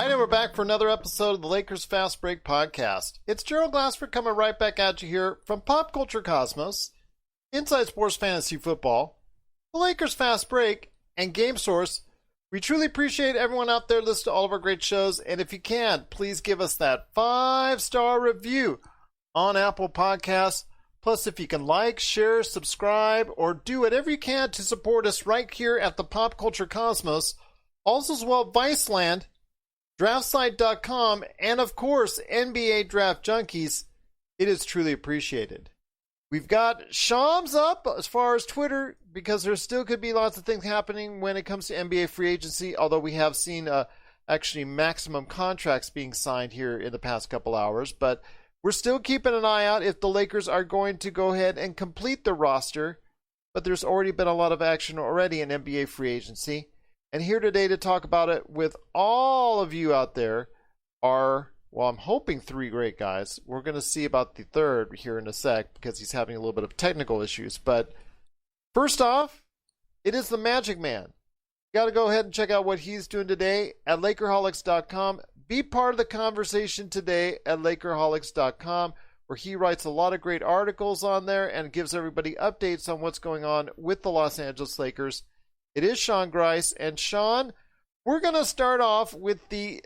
All right, and we're back for another episode of the Lakers Fast Break podcast. It's Gerald Glassford coming right back at you here from Pop Culture Cosmos, Inside Sports Fantasy Football, the Lakers Fast Break, and Game Source. We truly appreciate everyone out there listening to all of our great shows, and if you can, please give us that 5-star review on Apple Podcasts. Plus, if you can like, share, subscribe, or do whatever you can to support us right here at the Pop Culture Cosmos, also as well Viceland, DraftSite.com, and of course, NBA Draft Junkies. It is truly appreciated. We've got Shams up as far as Twitter, because there still could be lots of things happening when it comes to NBA free agency, although we have seen actually maximum contracts being signed here in the past couple hours. But we're still keeping an eye out if the Lakers are going to go ahead and complete the roster. But there's already been a lot of action already in NBA free agency. And here today to talk about it with all of you out there are, well, I'm hoping 3 great guys. We're going to see about the third here in a sec because he's having a little bit of technical issues. But first off, it is the MagicMan. You got to go ahead and check out what he's doing today at Lakerholics.com. Be part of the conversation today at Lakerholics.com, where he writes a lot of great articles on there and gives everybody updates on what's going on with the Los Angeles Lakers. It is Sean Grice. And Sean, we're going to start off with the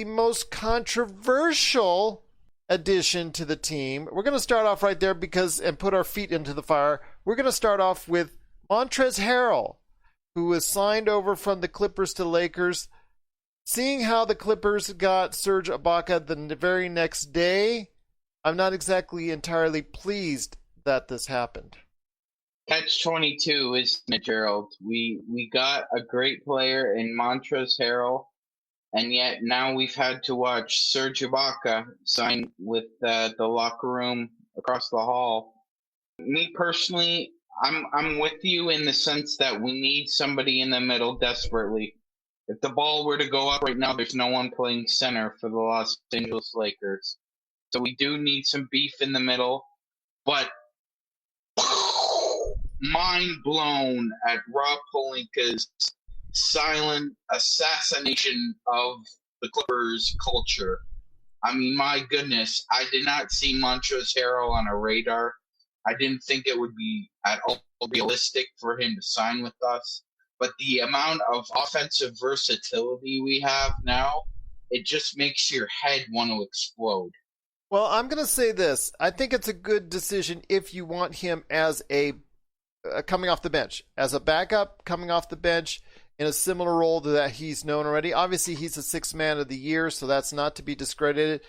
most controversial addition to the team. We're going to start off right there and put our feet into the fire. We're going to start off with Montrezl Harrell, who was signed over from the Clippers to Lakers. Seeing how the Clippers got Serge Ibaka the very next day, I'm not exactly entirely pleased that this happened. Catch-22, isn't it, Gerald? We got a great player in Montrezl Harrell, and yet now we've had to watch Serge Ibaka sign with the locker room across the hall. Me personally, I'm with you in the sense that we need somebody in the middle desperately. If the ball were to go up right now, there's no one playing center for the Los Angeles Lakers. So we do need some beef in the middle, but mind blown at Rob Pelinka's silent assassination of the Clippers culture. I mean, my goodness, I did not see Montrezl Harrell on a radar. I didn't think it would be at all realistic for him to sign with us. But the amount of offensive versatility we have now, it just makes your head want to explode. Well, I'm going to say this. I think it's a good decision if you want him as a coming off the bench, as a backup coming off the bench in a similar role to that he's known already. Obviously, he's the 6th man of the year, so that's not to be discredited.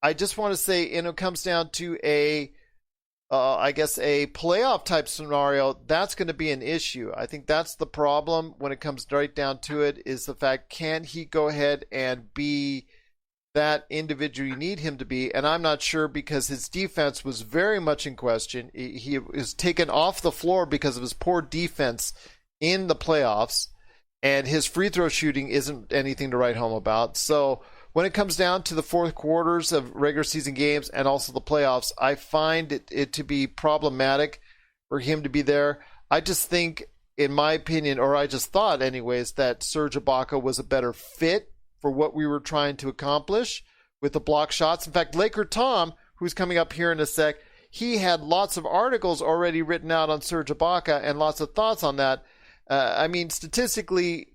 I just want to say, it comes down to a playoff type scenario. That's going to be an issue. I think that's the problem when it comes right down to it, is the fact, can he go ahead and be that individual you need him to be? And I'm not sure, because his defense was very much in question. He was taken off the floor because of his poor defense in the playoffs, and his free throw shooting isn't anything to write home about. So when it comes down to the fourth quarters of regular season games and also the playoffs, I find it to be problematic for him to be there. I just think, in my opinion, or I just thought anyways, that Serge Ibaka was a better fit for what we were trying to accomplish with the block shots. In fact, LakerTom, who's coming up here in a sec, he had lots of articles already written out on Serge Ibaka and lots of thoughts on that. I mean, statistically,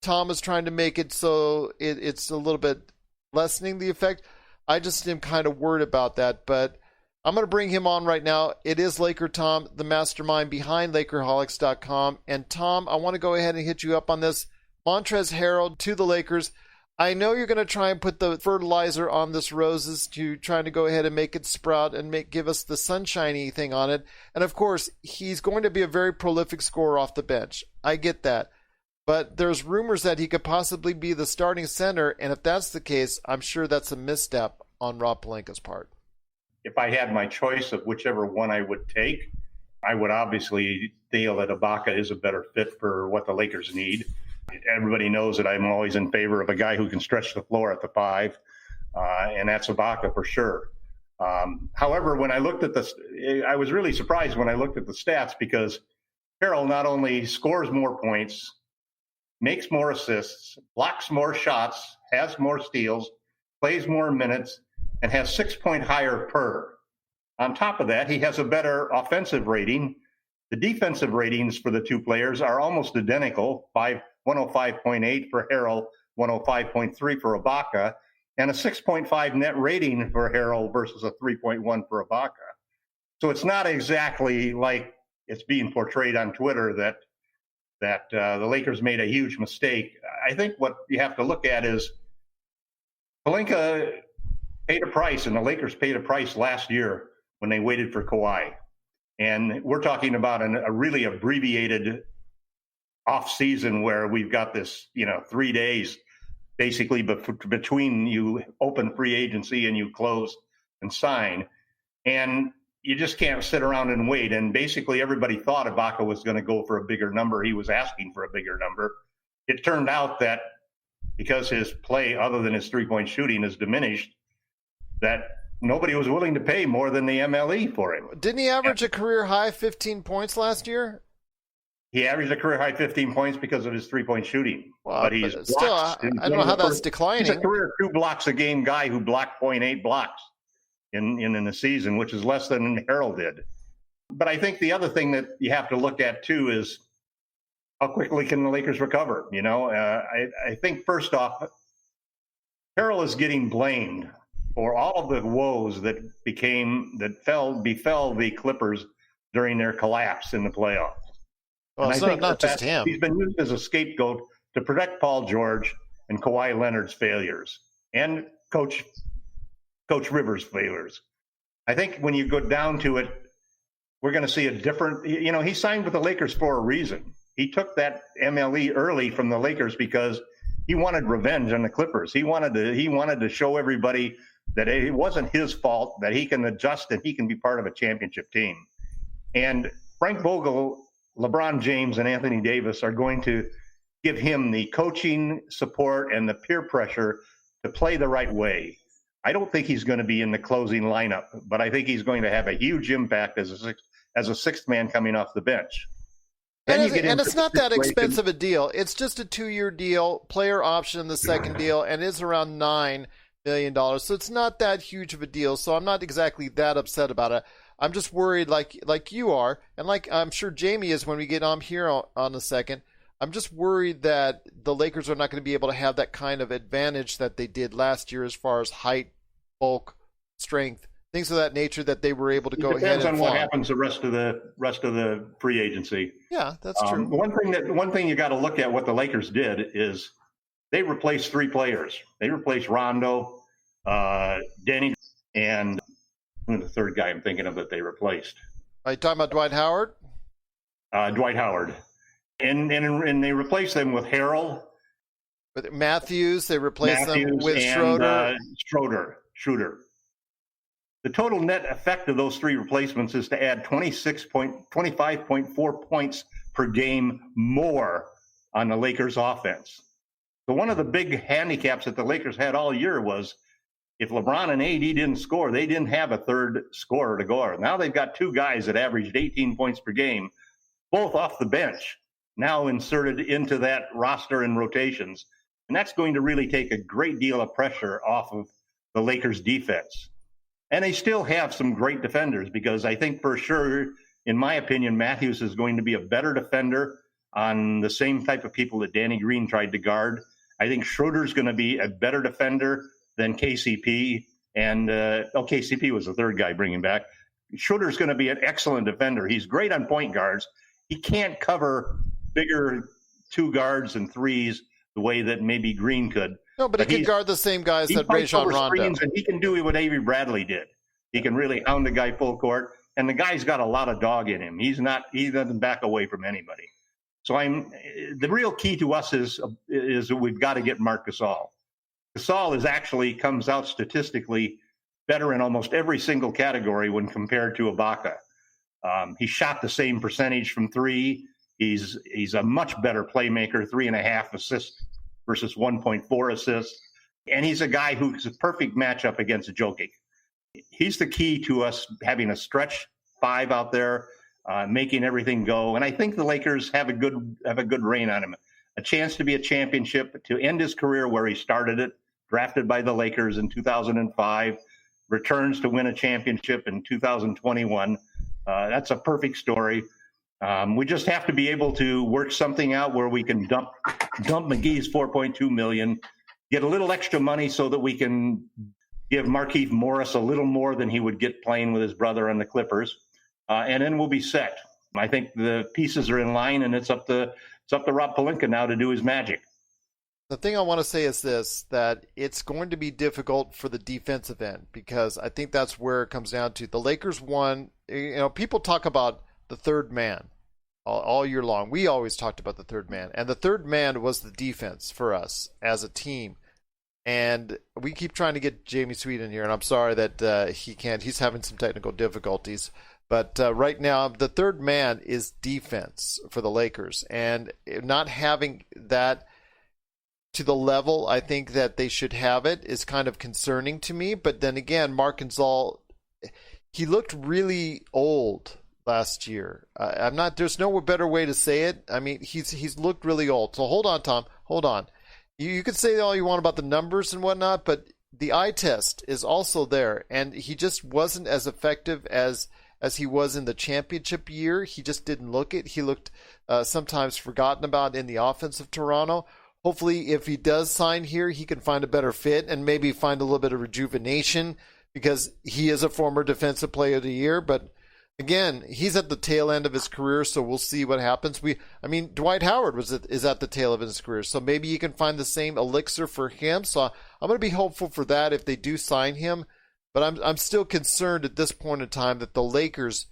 Tom is trying to make it so it's a little bit lessening the effect. I just am kind of worried about that, but I'm going to bring him on right now. It is LakerTom, the mastermind behind Lakerholics.com. And Tom, I want to go ahead and hit you up on this. Montrezl Harrell to the Lakers. I know you're going to try and put the fertilizer on this roses to trying to go ahead and make it sprout and give us the sunshiny thing on it. And of course, he's going to be a very prolific scorer off the bench. I get that. But there's rumors that he could possibly be the starting center, and if that's the case, I'm sure that's a misstep on Rob Pelinka's part. If I had my choice of whichever one I would take, I would obviously feel that Ibaka is a better fit for what the Lakers need. Everybody knows that I'm always in favor of a guy who can stretch the floor at the 5, and that's Ibaka for sure. However, when I looked at I was really surprised when I looked at the stats, because Harrell not only scores more points, makes more assists, blocks more shots, has more steals, plays more minutes, and has 6-point higher per. On top of that, he has a better offensive rating. The defensive ratings for the two players are almost identical, 105.8 for Harrell, 105.3 for Ibaka, and a 6.5 net rating for Harrell versus a 3.1 for Ibaka. So it's not exactly like it's being portrayed on Twitter that the Lakers made a huge mistake. I think what you have to look at is Pelinka paid a price, and the Lakers paid a price last year when they waited for Kawhi. And we're talking about a really abbreviated off season where we've got this, 3 days basically between you open free agency and you close and sign. And you just can't sit around and wait. And basically everybody thought Ibaka was going to go for a bigger number. He was asking for a bigger number. It turned out that because his play, other than his three-point shooting, is diminished, that nobody was willing to pay more than the MLE for him. Didn't he average a career high 15 points last year? He averaged a career high 15 points because of his three-point shooting. Well, but he's still, I don't know how that's declining. He's a career 2 blocks a game guy who blocked 0.8 blocks in the season, which is less than Harrell did. But I think the other thing that you have to look at too is how quickly can the Lakers recover? I think first off, Harrell is getting blamed for all of the woes that befell the Clippers during their collapse in the playoffs. Well, and it's I think not just him. He's been used as a scapegoat to protect Paul George and Kawhi Leonard's failures and Coach Rivers' failures. I think when you go down to it, we're going to see a different, he signed with the Lakers for a reason. He took that MLE early from the Lakers because he wanted revenge on the Clippers. He wanted to show everybody that it wasn't his fault, that he can adjust and he can be part of a championship team. And Frank Vogel, LeBron James, and Anthony Davis are going to give him the coaching support and the peer pressure to play the right way. I don't think he's going to be in the closing lineup, but I think he's going to have a huge impact as a sixth man coming off the bench. And it's not that expensive a deal. It's just a 2-year deal, player option in the second deal, and it's around $9 million. So it's not that huge of a deal. So I'm not exactly that upset about it. I'm just worried like you are, and like I'm sure Jamie is when we get on here on a second. I'm just worried that the Lakers are not going to be able to have that kind of advantage that they did last year as far as height, bulk, strength, things of that nature that they were able to go ahead and depends on what happens the rest of the free agency. Yeah, that's true. One thing you got to look at what the Lakers did is they replaced 3 players. They replaced Rondo, Danny, and the third guy I'm thinking of that they replaced. Are you talking about Dwight Howard? Dwight Howard. And they replaced them with Harrell. With Matthews, they replaced them with and, Schroeder. Schroeder. The total net effect of those 3 replacements is to add 25.4 points per game more on the Lakers offense. So one of the big handicaps that the Lakers had all year was if LeBron and AD didn't score, they didn't have a third scorer to go. Now they've got 2 guys that averaged 18 points per game, both off the bench, now inserted into that roster and rotations. And that's going to really take a great deal of pressure off of the Lakers defense. And they still have some great defenders because I think for sure, in my opinion, Matthews is going to be a better defender on the same type of people that Danny Green tried to guard. I think Schroeder's going to be a better defender than KCP. And KCP was the third guy bringing back. Schroeder's going to be an excellent defender. He's great on point guards. He can't cover bigger 2 guards and 3s the way that maybe Green could. No, but he can guard the same guys that Rajon Rondo. And he can do what Avery Bradley did. He can really hound a guy full court, and the guy's got a lot of dog in him. He doesn't back away from anybody. So the real key to us is we've got to get Marc Gasol. Gasol comes out statistically better in almost every single category when compared to Ibaka. He shot the same percentage from 3. He's a much better playmaker, 3.5 assists versus 1.4 assists. And he's a guy who's a perfect matchup against Jokic. He's the key to us having a stretch 5 out there, making everything go. And I think the Lakers have a good reign on him. a chance to be a championship, to end his career where he started it, drafted by the Lakers in 2005, returns to win a championship in 2021. That's a perfect story. We just have to be able to work something out where we can dump McGee's $4.2 million, get a little extra money so that we can give Markieff Morris a little more than he would get playing with his brother on the Clippers, and then we'll be set. I think the pieces are in line, and it's up to Rob Pelinka now to do his magic. The thing I want to say is this, that it's going to be difficult for the defensive end, because I think that's where it comes down to. The Lakers won. People talk about the third man all year long. We always talked about the third man, and the third man was the defense for us as a team. And we keep trying to get Jamie Sweet in here, and I'm sorry that he can't. He's having some technical difficulties. But right now, the third man is defense for the Lakers, and not having that to the level I think that they should have it is kind of concerning to me. But then again, Marc Gasol, he looked really old last year. There's no better way to say it. I mean, he's looked really old. So hold on, Tom. Hold on. You could say all you want about the numbers and whatnot, but the eye test is also there, and he just wasn't as effective as he was in the championship year. He just didn't look it. He looked sometimes forgotten about in the offense of Toronto. Hopefully, if he does sign here, he can find a better fit and maybe find a little bit of rejuvenation, because he is a former Defensive Player of the Year. But again, he's at the tail end of his career, so we'll see what happens. Dwight Howard is at the tail of his career, so maybe you can find the same elixir for him. So I'm going to be hopeful for that if they do sign him. But I'm still concerned at this point in time that the Lakers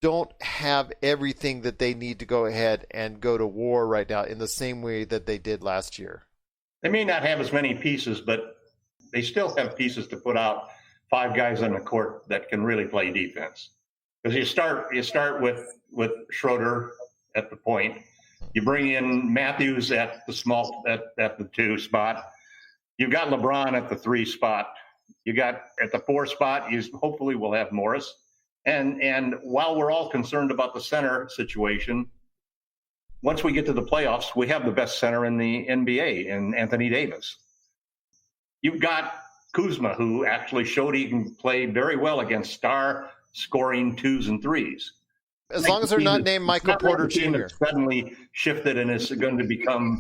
don't have everything that they need to go ahead and go to war right now in the same way that they did last year. They may not have as many pieces, but they still have pieces to put out 5 guys on the court that can really play defense. Because you start with Schroeder at the point, you bring in Matthews at the 2 spot, you've got LeBron at the 3 spot, you got at the 4 spot, you hopefully will have Morris. And while we're all concerned about the center situation, once we get to the playoffs, we have the best center in the NBA in Anthony Davis. You've got Kuzma, who actually showed he can play very well against star scoring 2s and 3s. As long as they're not named Michael Porter Jr. Suddenly shifted and is going to become,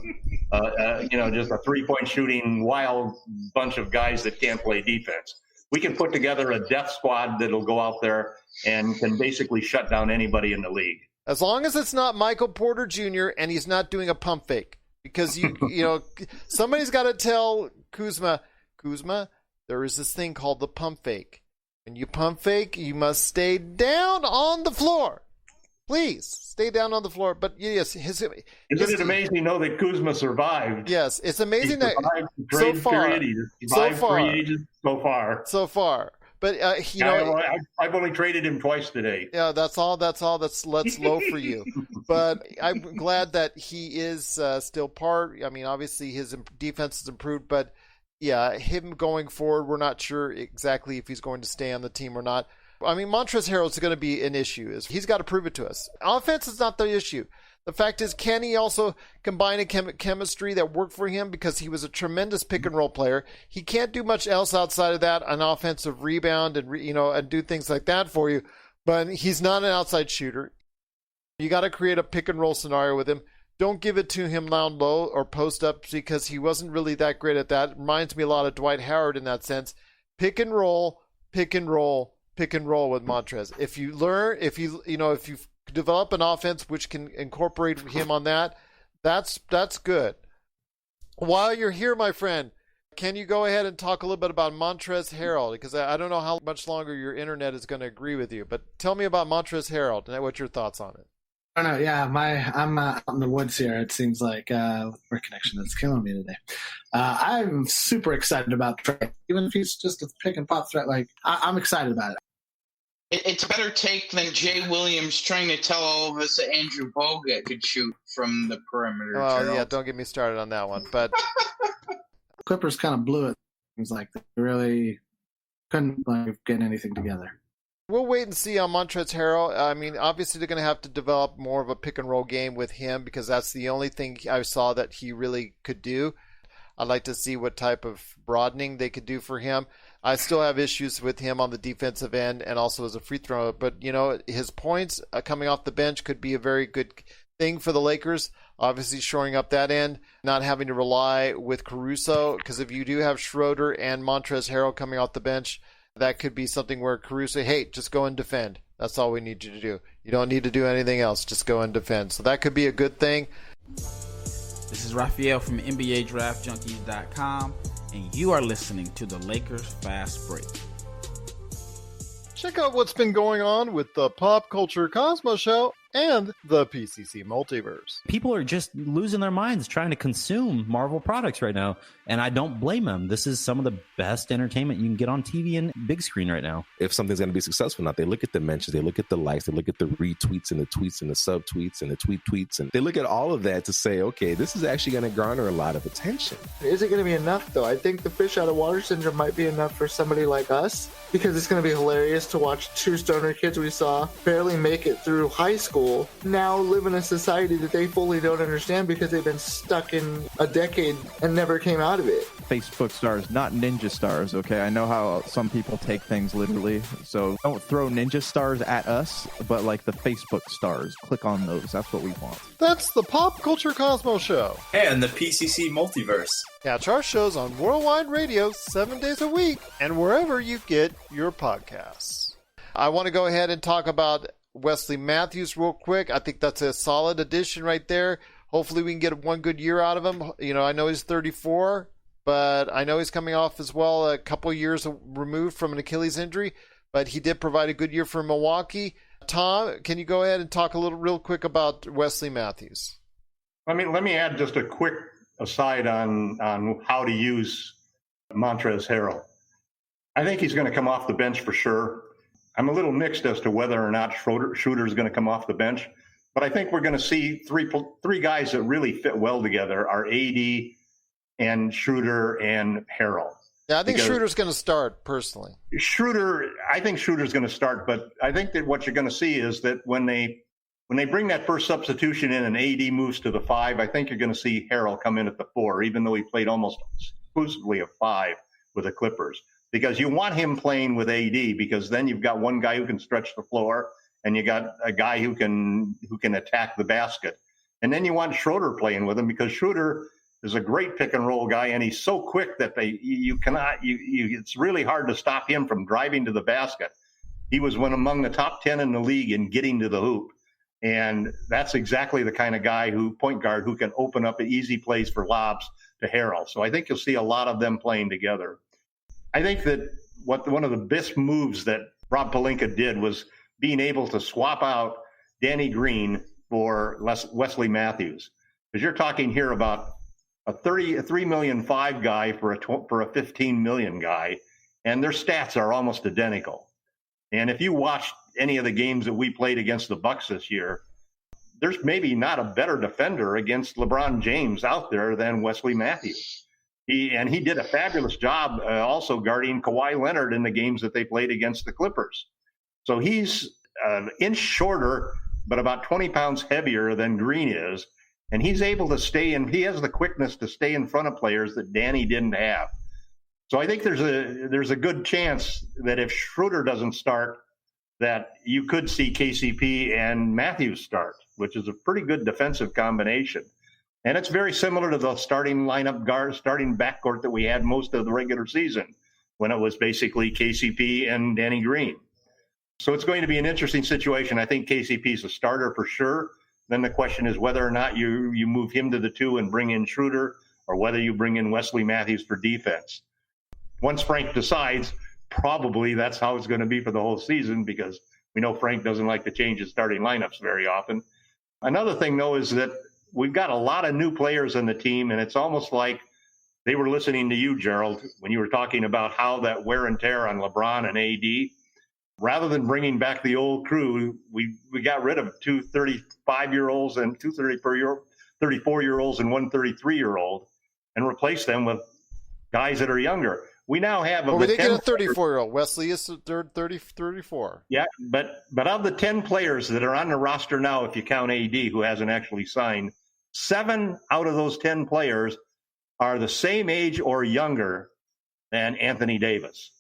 just a 3-point shooting wild bunch of guys that can't play defense. We can put together a death squad that'll go out there and can basically shut down anybody in the league. As long as it's not Michael Porter Jr. and he's not doing a pump fake, because somebody's got to tell Kuzma, there is this thing called the pump fake. When you pump fake, you must stay down on the floor. Please stay down on the floor. But yes, isn't it amazing that Kuzma survived? Yes, it's amazing that so far. But I've only traded him twice today. Yeah, that's all. That's low for you. But I'm glad that he is still part. I mean, obviously his defense has improved, but yeah, him going forward, we're not sure exactly if he's going to stay on the team or not. I mean, Montrezl Harrell is going to be an issue. He's got to prove it to us. Offense is not the issue. The fact is, can he also combine a chemistry that worked for him, because he was a tremendous pick and roll player. He can't do much else outside of that, an offensive rebound and do things like that for you. But he's not an outside shooter. You got to create a pick and roll scenario with him. Don't give it to him down low or post up, because he wasn't really that great at that. It reminds me a lot of Dwight Howard in that sense. Pick and roll, pick and roll, pick and roll with Montrez. If you develop an offense which can incorporate him on that, that's good. While you're here, my friend, can you go ahead and talk a little bit about Montrezl Harrell? Because I don't know how much longer your internet is going to agree with you, but tell me about Montrezl Harrell and what's your thoughts on it. I don't know. Yeah, I'm out in the woods here. It seems like our connection is killing me today. I'm super excited about Trey, even if he's just a pick and pop threat. I'm excited about it. It's a better take than Jay Williams trying to tell all of us that Andrew Bogut could shoot from the perimeter. Oh, yeah, don't get me started on that one. But Clippers kind of blew it. It was like they really couldn't get anything together. We'll wait and see on Montrezl Harrell. I mean, obviously they're going to have to develop more of a pick and roll game with him because that's the only thing I saw that he really could do. I'd like to see what type of broadening they could do for him. I still have issues with him on the defensive end and also as a free thrower. But, his points coming off the bench could be a very good thing for the Lakers. Obviously shoring up that end, not having to rely with Caruso. Because if you do have Schroeder and Montrezl Harrell coming off the bench, that could be something where Caruso, hey, just go and defend. That's all we need you to do. You don't need to do anything else. Just go and defend. So that could be a good thing. This is Raphael from NBA Draft Junkies.com, and you are listening to the Lakers Fast Break. Check out what's been going on with the Pop Culture Cosmos Show and the PCC Multiverse. People are just losing their minds trying to consume Marvel products right now, and I don't blame them. This is some of the best entertainment you can get on TV and big screen right now. If something's going to be successful or not, they look at the mentions, they look at the likes, they look at the retweets and the tweets and the subtweets and the tweets, and they look at all of that to say, okay, this is actually going to garner a lot of attention. Is it going to be enough, though? I think the fish out of water syndrome might be enough for somebody like us, because it's going to be hilarious to watch two stoner kids we saw barely make it through high school now live in a society that they fully don't understand because they've been stuck in a decade and never came out of it. Facebook stars, not ninja stars, okay? I know how some people take things literally, so don't throw ninja stars at us, but like the Facebook stars. Click on those. That's what we want. That's the Pop Culture Cosmos Show. And the PCC Multiverse. Catch our shows on Worldwide Radio 7 days a week and wherever you get your podcasts. I want to go ahead and talk about Wesley Matthews real quick. I think that's a solid addition right there. Hopefully we can get one good year out of him. I know he's 34, but I know he's coming off as well a couple years removed from an Achilles injury, but he did provide a good year for Milwaukee. Tom, can you go ahead and talk a little real quick about Wesley Matthews? Let me add just a quick aside on how to use Montrezl Harrell. I think he's going to come off the bench for sure. I'm a little mixed as to whether or not Schroeder is going to come off the bench, but I think we're going to see three guys that really fit well together are AD and Schroeder and Harrell. Yeah, I think Schroeder's going to start personally. I think Schroeder's going to start, but I think that what you're going to see is that when they bring that first substitution in and AD moves to the 5, I think you're going to see Harrell come in at the 4, even though he played almost exclusively a 5 with the Clippers. Because you want him playing with AD, because then you've got one guy who can stretch the floor and you got a guy who can attack the basket. And then you want Schroeder playing with him because Schroeder is a great pick and roll guy, and he's so quick that it's really hard to stop him from driving to the basket. He was one among the top 10 in the league in getting to the hoop. And that's exactly the kind of guy point guard who can open up easy plays for lobs to Harrell. So I think you'll see a lot of them playing together. I think that one of the best moves that Rob Pelinka did was being able to swap out Danny Green for Wesley Matthews. Because you're talking here about a $3 million guy for a $15 million guy, and their stats are almost identical. And if you watched any of the games that we played against the Bucks this year, there's maybe not a better defender against LeBron James out there than Wesley Matthews. He did a fabulous job also guarding Kawhi Leonard in the games that they played against the Clippers. So he's an inch shorter, but about 20 pounds heavier than Green is. And he's able to he has the quickness to stay in front of players that Danny didn't have. So I think there's a good chance that if Schroeder doesn't start, that you could see KCP and Matthews start, which is a pretty good defensive combination. And it's very similar to the starting backcourt that we had most of the regular season, when it was basically KCP and Danny Green. So it's going to be an interesting situation. I think KCP is a starter for sure. Then the question is whether or not you move him to the 2 and bring in Schroeder, or whether you bring in Wesley Matthews for defense. Once Frank decides, probably that's how it's going to be for the whole season, because we know Frank doesn't like to change his starting lineups very often. Another thing, though, is that we've got a lot of new players on the team, and it's almost like they were listening to you, Gerald, when you were talking about how that wear and tear on LeBron and AD. Rather than bringing back the old crew, we got rid of 2 35-year-olds and 2 34-year-olds and 1 33-year-old and replaced them with guys that are younger. we now have Well, of we the did get 10 a 34-year-old. Wesley is 34. Yeah, but of the 10 players that are on the roster now, if you count AD, who hasn't actually signed, 7 out of those 10 players are the same age or younger than Anthony Davis.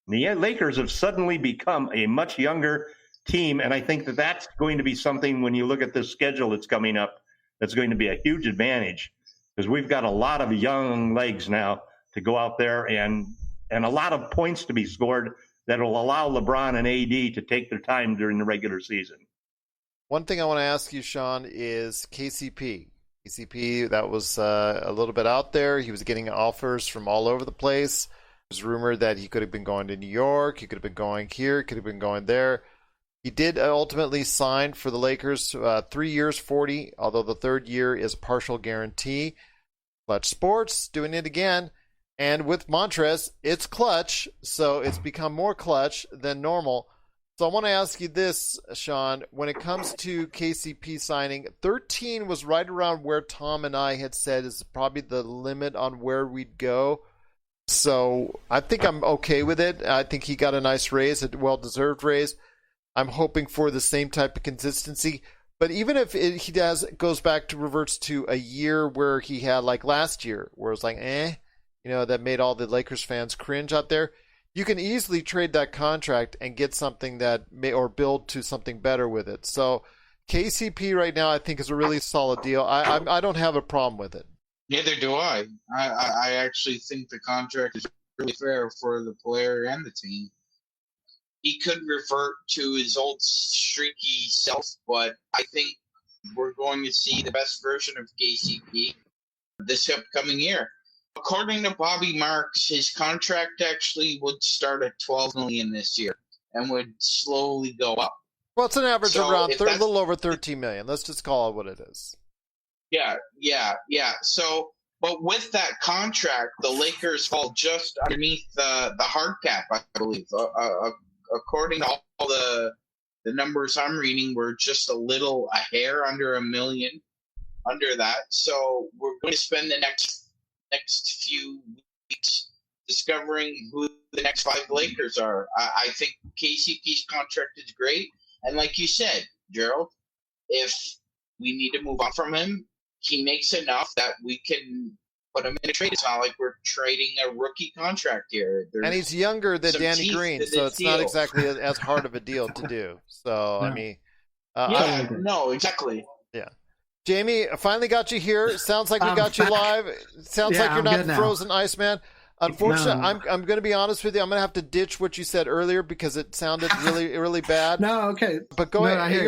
The Lakers have suddenly become a much younger team, and I think that that's going to be something when you look at this schedule that's coming up that's going to be a huge advantage, because we've got a lot of young legs now to go out there and a lot of points to be scored that will allow LeBron and AD to take their time during the regular season. One thing I want to ask you, Sean, is KCP. KCP, that was a little bit out there. He was getting offers from all over the place. It was rumored that he could have been going to New York. He could have been going here. Could have been going there. He did ultimately sign for the Lakers 3 years, 40, although the third year is a partial guarantee. Clutch Sports doing it again. And with Montrez, it's clutch, so it's become more clutch than normal. So I want to ask you this, Sean. When it comes to KCP signing, 13 was right around where Tom and I had said is probably the limit on where we'd go. So I think I'm okay with it. I think he got a nice raise, a well-deserved raise. I'm hoping for the same type of consistency. But even if he goes back to reverts to a year where he had like last year, where it was like, that made all the Lakers fans cringe out there, you can easily trade that contract and get something or build to something better with it. So KCP right now I think is a really solid deal. I don't have a problem with it. Neither do I. I actually think the contract is really fair for the player and the team. He could revert to his old streaky self, but I think we're going to see the best version of KCP this upcoming year. According to Bobby Marks, his contract actually would start at $12 million this year and would slowly go up. Well, it's an average around a little over $13 million. Let's just call it what it is. Yeah. So, but with that contract, the Lakers fall just underneath the hard cap, I believe. According to all the numbers I'm reading, we're just a hair under $1 million under that. So we're going to spend the next few weeks discovering who the next 5 Lakers are. I think KCP's contract is great. And like you said, Gerald, if we need to move on from him, he makes enough that we can put him in a trade. It's not like we're trading a rookie contract here. And he's younger than Danny Green, so it's not exactly as hard of a deal to do. So, no. I mean... no, exactly. Yeah. Jamie, I finally got you here. Sounds like we got you live. Sounds like you're not frozen ice, man. Unfortunately, no. I'm going to be honest with you. I'm going to have to ditch what you said earlier because it sounded really, really bad. No, okay. But go ahead.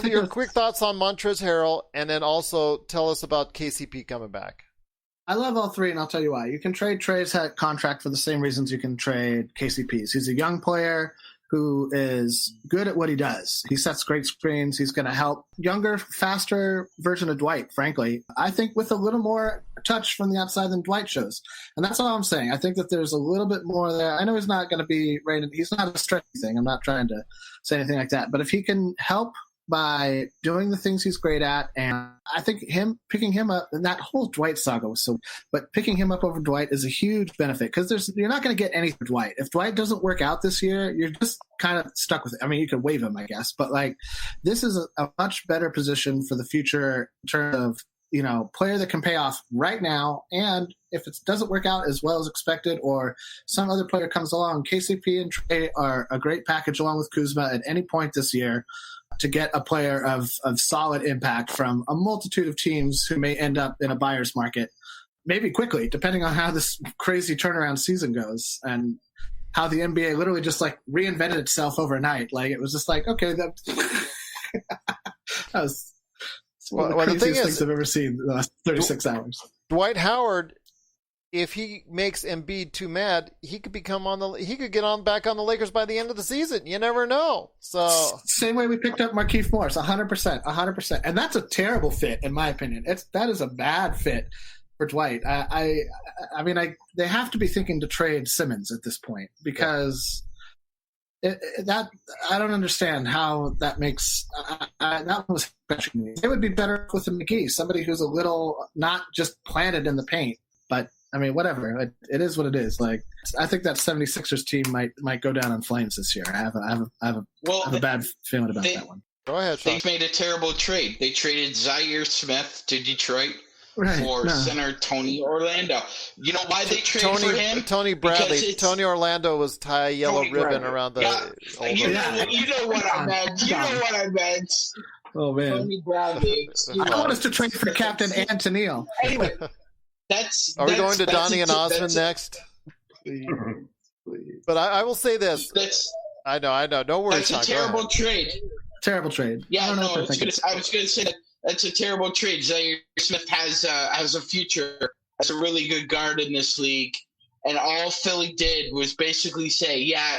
Your quick thoughts on Montrezl Harrell, and then also tell us about KCP coming back. I love all three, and I'll tell you why. You can trade Trey's contract for the same reasons you can trade KCP's. He's a young player who is good at what he does. He sets great screens. He's going to help younger, faster version of Dwight, frankly. I think with a little more touch from the outside than Dwight shows. And that's all I'm saying. I think that there's a little bit more there. I know he's not going to be rated. He's not a stretchy thing. I'm not trying to say anything like that. But if he can help by doing the things he's great at, and I think picking him up, and that whole Dwight saga was so, but picking him up over Dwight is a huge benefit because you're not going to get anything for Dwight. If Dwight doesn't work out this year, you're just kind of stuck with it. I mean, you could waive him, I guess, but like this is a much better position for the future in terms of, player that can pay off right now. And if it doesn't work out as well as expected, or some other player comes along, KCP and Trey are a great package along with Kuzma at any point this year to get a player of solid impact from a multitude of teams who may end up in a buyer's market, maybe quickly, depending on how this crazy turnaround season goes and how the NBA literally just like reinvented itself overnight. Like it was just like, okay, that was one of the craziest things I've ever seen in the last 36 hours. Dwight Howard, if he makes Embiid too mad, he could get back on the Lakers by the end of the season. You never know. So same way we picked up Markieff Morris, 100%. And that's a terrible fit, in my opinion. That is a bad fit for Dwight. I mean, they have to be thinking to trade Simmons at this point because I don't understand how that makes that was special to me. It would be better with a McGee, somebody who's a little not just planted in the paint, but I mean, whatever. It is what it is. Like, I think that 76ers team might go down in flames this year. I have a bad feeling about that one. Go ahead, Sean. They made a terrible trade. They traded Zaire Smith to Detroit for center Tony Orlando. You know why they traded for him? Tony Bradley. Tony Orlando was tie a yellow ribbon around the. You know what I meant. You know what I meant. Oh man, Tony Bradley. I want us to trade for Captain Antonio. Anyway, Are we going to Donnie and Osmond next? Please. But I will say this. I know. No worries. That's a terrible trade. Terrible trade. Yeah, I was going to say that's a terrible trade. Zaire Smith has a future as a really good guard in this league, and all Philly did was basically say, "Yeah,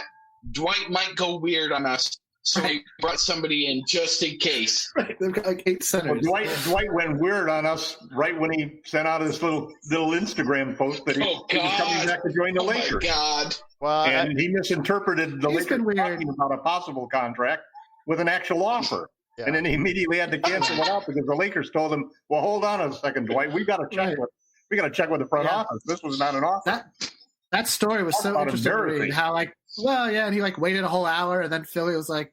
Dwight might go weird on us." So they brought somebody in just in case. Right. They've got like 8 centers. Well, Dwight went weird on us right when he sent out his little Instagram post that he was coming back to join the Lakers. Oh, my God. Well, and he misinterpreted the Lakers talking about a possible contract with an actual offer. Yeah. And then he immediately had to cancel it out because the Lakers told him, well, hold on a second, Dwight. We got to check with the front office. This was not an offer. That story was so interesting to read. How and he waited a whole hour, and then Philly was like,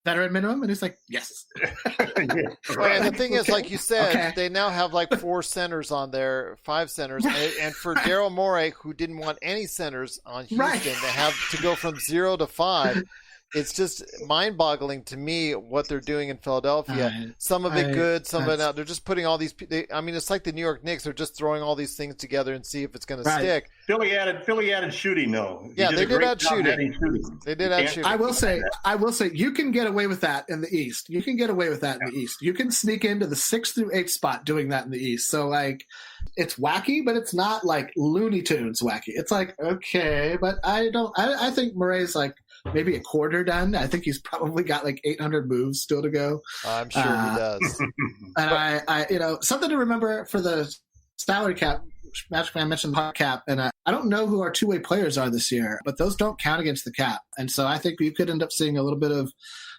veteran minimum, and he's like, yes. And the thing is, like you said, they now have like 4 centers on there, 5 centers, and for Daryl Morey, who didn't want any centers on Houston, to have to go from 0 to 5. It's just mind-boggling to me what they're doing in Philadelphia. Some of it good, some of it not. They're just putting all these. It's like the New York Knicks. They're just throwing all these things together and see if it's going to stick. Philly added shooting, though. Yeah, they did add shooting. They did add shooting. I will say, you can get away with that in the East. You can get away with that in the East. You can sneak into the 6th through 8th spot doing that in the East. So it's wacky, but it's not like Looney Tunes wacky. It's like okay, but I think Murray's like maybe a quarter done. I think he's probably got like 800 moves still to go. I'm sure he does. And I something to remember for the salary cap. MagicMan mentioned the cap, and I don't know who our two-way players are this year, but those don't count against the cap. And so I think you could end up seeing a little bit of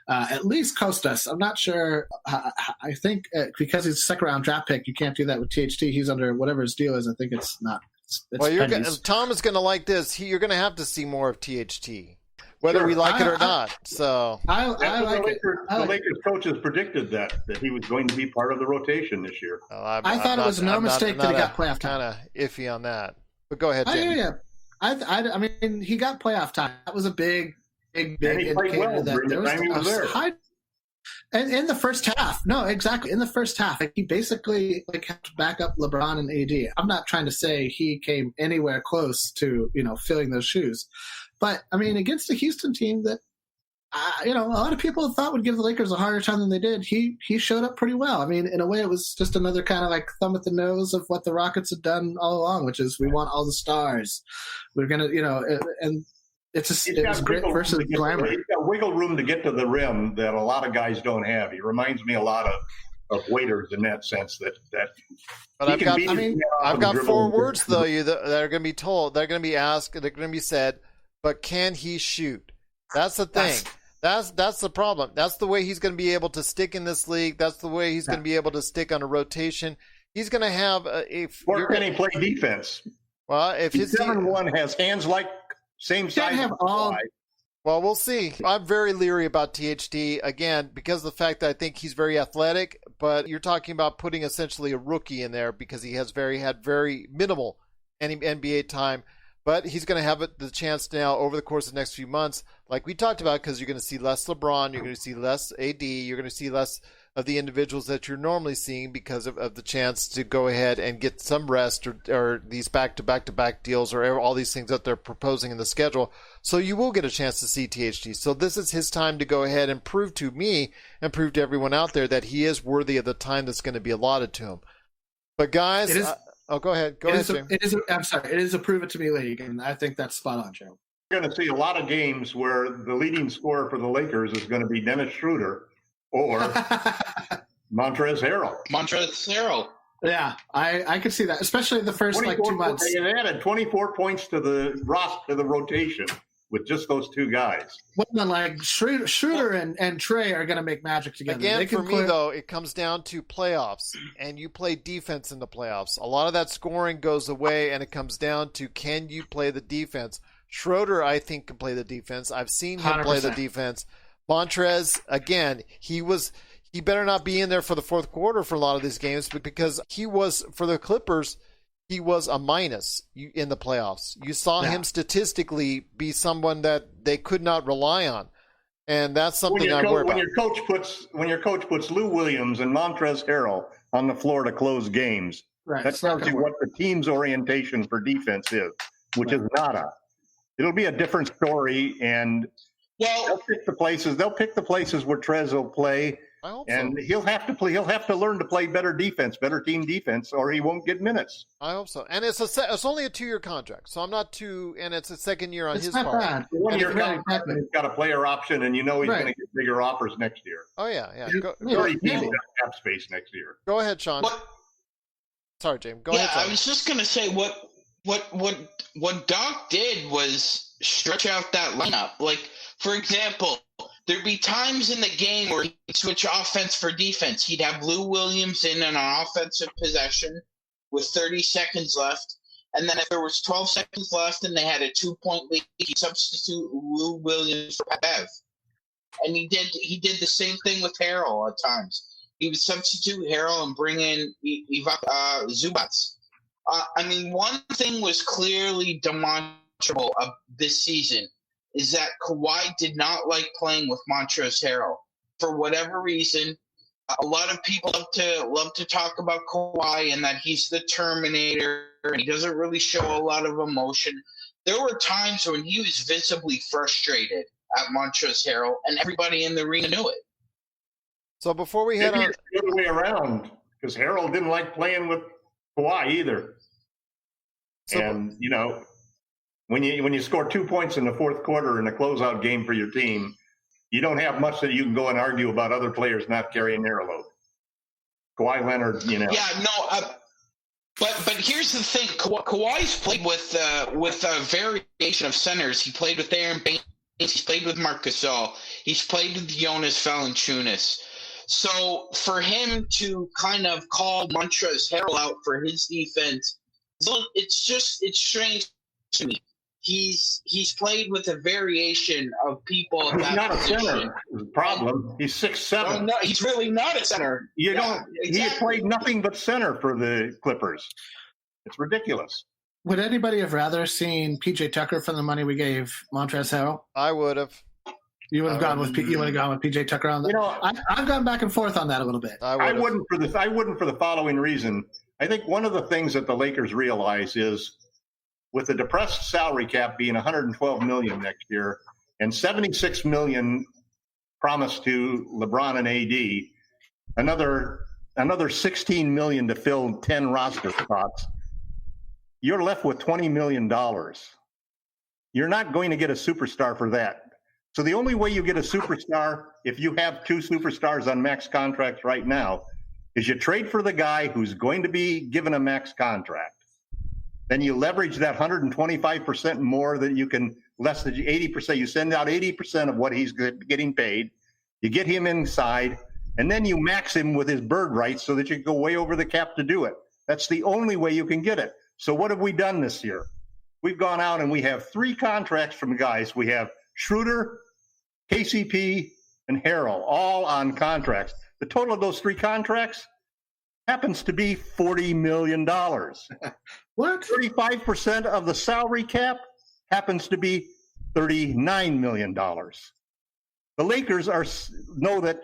at least Costas. I'm not sure. I think because he's a second-round draft pick, you can't do that with THT. He's under whatever his deal is. I think it's not. Tom is going to like this. You're going to have to see more of THT. Whether we like it or not. So I like it. The Lakers coaches predicted that he was going to be part of the rotation this year. I thought it was no mistake that he got playoff time. Kind of iffy on that. But go ahead, Jamie. Yeah. I mean, he got playoff time. That was a big indicator that there was a high. And in the first half, no, exactly. In the first half, he basically helped back up LeBron and AD. I'm not trying to say he came anywhere close to filling those shoes. But, I mean, against the Houston team that, a lot of people thought would give the Lakers a harder time than they did, he showed up pretty well. I mean, in a way, it was just another kind of thumb at the nose of what the Rockets had done all along, which is we want all the stars. We're going to, and it was grit versus glamour. He's got wiggle room to get to the rim that a lot of guys don't have. He reminds me a lot of waiters in that sense that But I've got 4 words, though, that are going to be told. They're going to be asked, they're going to be said, but can he shoot? That's the thing. That's the problem. That's the way he's going to be able to stick in this league. That's the way he's going to be able to stick on a rotation. He's going to have or can he play defense? Well, if his 7-1 has hands like same size. Have all. Well, we'll see. I'm very leery about THD, again, because of the fact that I think he's very athletic, but you're talking about putting essentially a rookie in there because he has had very minimal NBA time. But he's going to have the chance now over the course of the next few months, like we talked about, because you're going to see less LeBron, you're going to see less AD, you're going to see less of the individuals that you're normally seeing because of the chance to go ahead and get some rest or these back-to-back-to-back deals or all these things that they're proposing in the schedule. So you will get a chance to see THT. So this is his time to go ahead and prove to me and prove to everyone out there that he is worthy of the time that's going to be allotted to him. But guys... go ahead. I'm sorry. It is a prove it to me league, and I think that's spot on, Joe. We're going to see a lot of games where the leading scorer for the Lakers is going to be Dennis Schroeder or Montrezl Harrell. Yeah, I could see that, especially the first 2 months. They added 24 points to the rotation. with just those two guys. Well, then, like Schroeder and Trey are going to make magic together. Again, for me, though, it comes down to playoffs, and you play defense in the playoffs. A lot of that scoring goes away, and it comes down to can you play the defense. Schroeder, I think, can play the defense. I've seen him 100%. play the defense. Montrez, again, he better not be in there for the fourth quarter for a lot of these games, but because he was, for the Clippers, he was a minus in the playoffs. You saw him statistically be someone that they could not rely on, and that's something I'm worried about. When your coach puts Lou Williams and Montrezl Harrell on the floor to close games, that tells you what the team's orientation for defense is, which is nada. It'll be a different story, and they'll pick the places where Trez will play. And he'll have to learn to play better team defense, or he won't get minutes. I hope so. And it's only a 2-year contract, so I'm not and it's a second year on his part. Bad. 1-year contract, and he's got a player option, and he's going to get bigger offers next year. Oh yeah. He's got cap space next year. Go ahead, Sean. Sorry, James. Go ahead. Yeah, I was just going to say what Doc did was stretch out that lineup. Like, for example, there'd be times in the game where he'd switch offense for defense. He'd have Lou Williams in an offensive possession with 30 seconds left. And then if there was 12 seconds left and they had a 2-point lead, he'd substitute Lou Williams for Bev. And he did the same thing with Harrell at times. He would substitute Harrell and bring in Zubats. One thing was clearly demonstrable of this season is that Kawhi did not like playing with Montrezl Harrell. For whatever reason, a lot of people love to talk about Kawhi and that he's the Terminator and he doesn't really show a lot of emotion. There were times when he was visibly frustrated at Montrezl Harrell, and everybody in the arena knew it. So before we head on, it's the other way around, because Harrell didn't like playing with Kawhi either. And when you score 2 points in the fourth quarter in a closeout game for your team, you don't have much that you can go and argue about other players not carrying their load. Kawhi Leonard, Yeah, no, but here's the thing: Kawhi's played with a variation of centers. He played with Aaron Baines. He's played with Marc Gasol. He's played with Jonas Valanciunas. So for him to kind of call Montrezl Harrell out for his defense, it's strange to me. He's played with a variation of people. He's not a center. Is the problem. He's 6'7". No, he's really not a center. He played nothing but center for the Clippers. It's ridiculous. Would anybody have rather seen PJ Tucker for the money we gave Montrezl Harrell? I would have. You would have gone with PJ Tucker on that. I've gone back and forth on that a little bit. I wouldn't for the following reason. I think one of the things that the Lakers realize is, with the depressed salary cap being $112 million next year and $76 million promised to LeBron and AD, another $16 million to fill 10 roster spots, you're left with $20 million. You're not going to get a superstar for that. So the only way you get a superstar, if you have two superstars on max contracts right now, is you trade for the guy who's going to be given a max contract. Then you leverage that 125% more that you can, less than 80%. You send out 80% of what he's getting paid. You get him inside, and then you max him with his bird rights so that you can go way over the cap to do it. That's the only way you can get it. So what have we done this year? We've gone out and we have 3 contracts from guys. We have Schroeder, KCP, and Harrell, all on contracts. The total of those 3 contracts happens to be $40 million. What? 35% of the salary cap happens to be $39 million. The Lakers know that.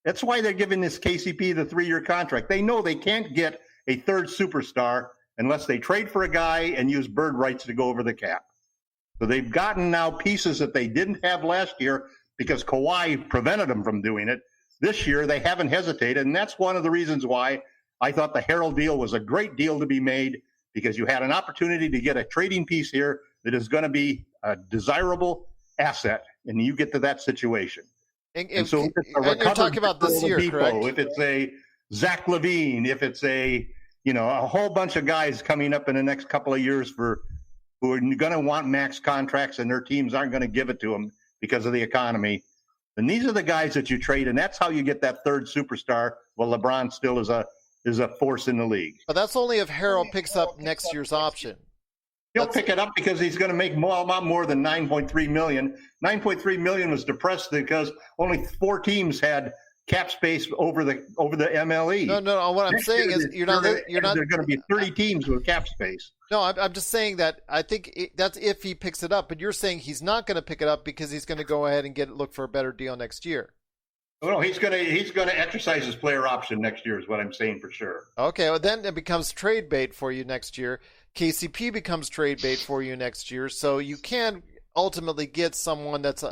That's why they're giving this KCP the 3-year contract. They know they can't get a third superstar unless they trade for a guy and use bird rights to go over the cap. So they've gotten now pieces that they didn't have last year because Kawhi prevented them from doing it. This year they haven't hesitated, and that's one of the reasons why I thought the Harrell deal was a great deal to be made, because you had an opportunity to get a trading piece here that is going to be a desirable asset, and you get to that situation. And so you're talking about this year, correct? If it's a Zach LaVine, if it's a whole bunch of guys coming up in the next couple of years for who are going to want max contracts and their teams aren't going to give it to them because of the economy. And these are the guys that you trade, and that's how you get that third superstar. Well, LeBron still is a force in the league. But that's only if Harrell picks up next year's option. He'll pick it up because he's going to make a lot more than $9.3 million. $9.3 million was depressed because only 4 teams had cap space over the MLE. No. What I'm saying is you're not. There are going to be 30 teams with cap space. No, I'm just saying that I think that's if he picks it up. But you're saying he's not going to pick it up because he's going to go ahead and look for a better deal next year. No, he's going to exercise his player option next year is what I'm saying for sure. Okay, well then it becomes trade bait for you next year. KCP becomes trade bait for you next year, so you can ultimately get someone that's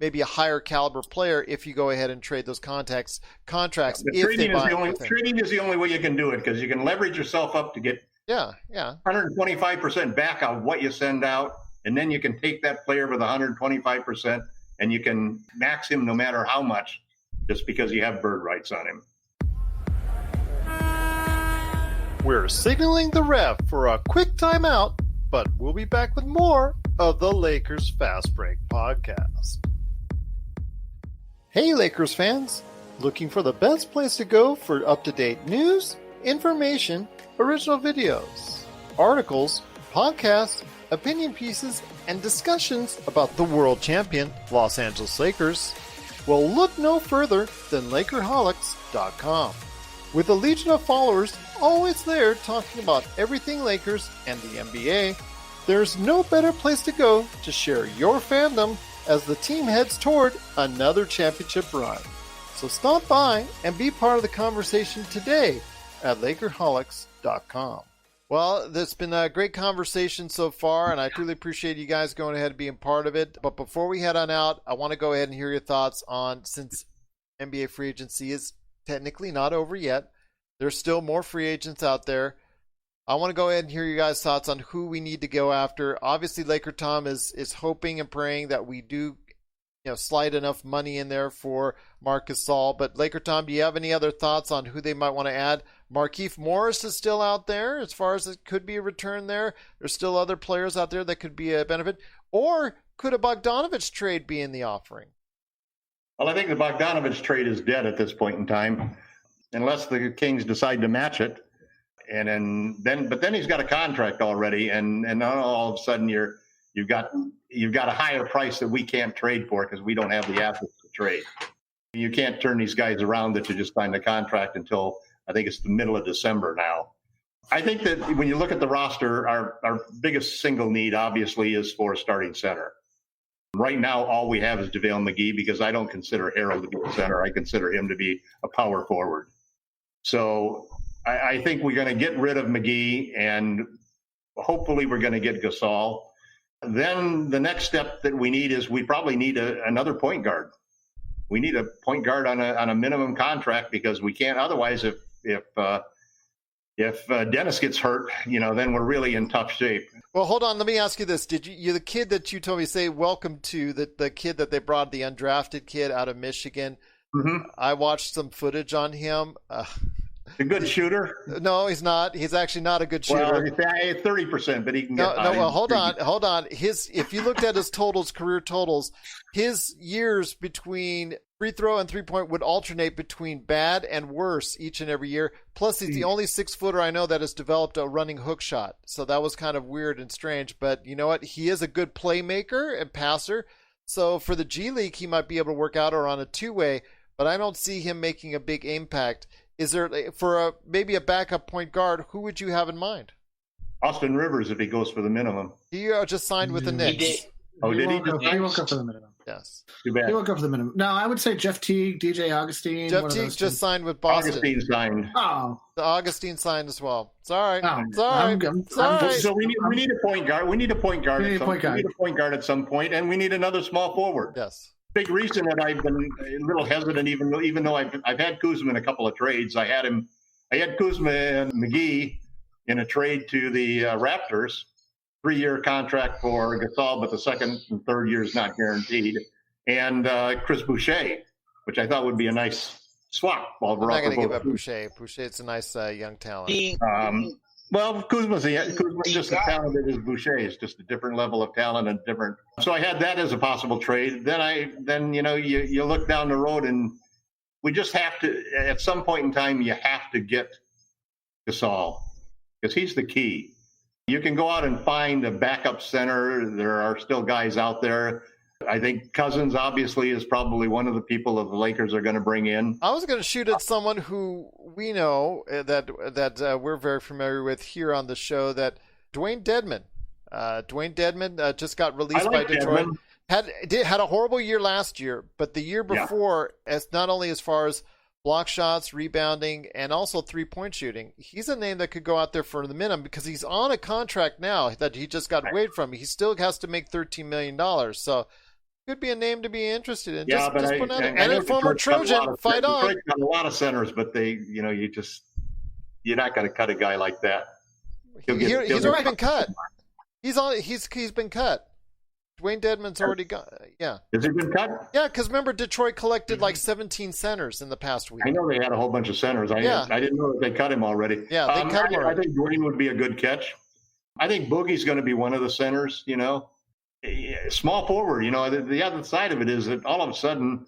maybe a higher caliber player if you go ahead and trade those contracts. Trading is the only way you can do it because you can leverage yourself up to get 125% back on what you send out, and then you can take that player with 125% and you can max him no matter how much, just because you have bird rights on him. We're signaling the ref for a quick timeout, but we'll be back with more of the Lakers Fast Break podcast. Hey Lakers fans, looking for the best place to go for up-to-date news, information, original videos, articles, podcasts, opinion pieces, and discussions about the world champion Los Angeles Lakers? Well, look no further than LakerHolics.com. With a legion of followers always there talking about everything Lakers and the NBA, there's no better place to go to share your fandom as the team heads toward another championship run. So stop by and be part of the conversation today at LakerHolics.com. Well, there's been a great conversation so far, and I truly appreciate you guys going ahead and being part of it. But before we head on out, I want to go ahead and hear your thoughts on, since NBA free agency is technically not over yet, there's still more free agents out there. I want to go ahead and hear you guys' thoughts on who we need to go after. Obviously, LakerTom is hoping and praying that we do, slide enough money in there for Marc Gasol. But LakerTom, do you have any other thoughts on who they might want to add? Markieff Morris is still out there as far as it could be a return there. There's still other players out there that could be a benefit. Or could a Bogdanovich trade be in the offering? Well, I think the Bogdanovich trade is dead at this point in time, unless the Kings decide to match it. And then he's got a contract already, and now all of a sudden you've got a higher price that we can't trade for because we don't have the assets to trade. You can't turn these guys around that you just signed the contract until I think it's the middle of December now. I think that when you look at the roster, our biggest single need obviously is for a starting center. Right now, all we have is JaVale McGee because I don't consider Harrell to be a center. I consider him to be a power forward. So I think we're going to get rid of McGee, and hopefully we're going to get Gasol. Then the next step that we need is we probably need another point guard. We need a point guard on a minimum contract because we can't. Otherwise, if Dennis gets hurt, then we're really in tough shape. Well, hold on. Let me ask you this: Did you the kid that you told me say welcome to the kid that they brought, the undrafted kid out of Michigan? Mm-hmm. I watched some footage on him. A good shooter? No, he's not. He's actually not a good shooter. Well, 30%, but he can get high. Well, hold on. If you looked at his totals, career totals, his years between free throw and 3-point would alternate between bad and worse each and every year. Plus, he's the only 6-footer I know that has developed a running hook shot. So that was kind of weird and strange. But you know what? He is a good playmaker and passer. So for the G League, he might be able to work out or on a two-way. But I don't see him making a big impact. Is there, for maybe a backup point guard, who would you have in mind? Austin Rivers, if he goes for the minimum. He just signed with the Knicks. He won't go for the minimum. Yes. Too bad. He won't go for the minimum. No, I would say Jeff Teague, DJ Augustine. Jeff Teague just signed with Boston. Augustine signed. Oh. The Augustine signed as well. Sorry. Oh, Sorry. So we need a point guard. We need a point guard. We need a point guard at some point, and we need another small forward. Yes. Big reason that I've been a little hesitant, even though I've had Kuzma in a couple of trades. I had Kuzma and McGee in a trade to the Raptors, 3-year contract for Gasol, but the second and third year is not guaranteed. And Chris Boucher, which I thought would be a nice swap. I'm not going to give up Boucher. Boucher, it's a nice young talent. Well, Kuzma's just as talented as Boucher. It's just a different level of talent and different. So I had that as a possible trade. Then you look down the road, and we just have to, at some point in time, you have to get Gasol because he's the key. You can go out and find a backup center. There are still guys out there. I think Cousins obviously is probably one of the people that the Lakers are going to bring in. I was going to shoot at someone who we know that we're very familiar with here on the show, that Dwayne Dedman. Dwayne Dedman just got released by Detroit. Dedman. Had a horrible year last year, but the year before, as not only as far as block shots, rebounding, and also three-point shooting, he's a name that could go out there for the minimum because he's on a contract now that he just got waived from. He still has to make $13 million, so could be a name to be interested in. Yeah, but and a former Trojan, fight on. Detroit's got a lot of centers, but you're not going to cut a guy like that. He's already been cut. He's been cut. Dwayne Dedman's already got. Yeah. Has he been cut? Yeah, because remember Detroit collected like 17 centers in the past week. I know they had a whole bunch of centers. I didn't know that they cut him already. Yeah, they cut him already. I think Dwayne would be a good catch. I think Boogie's going to be one of the centers. Small forward. The other side of it is that all of a sudden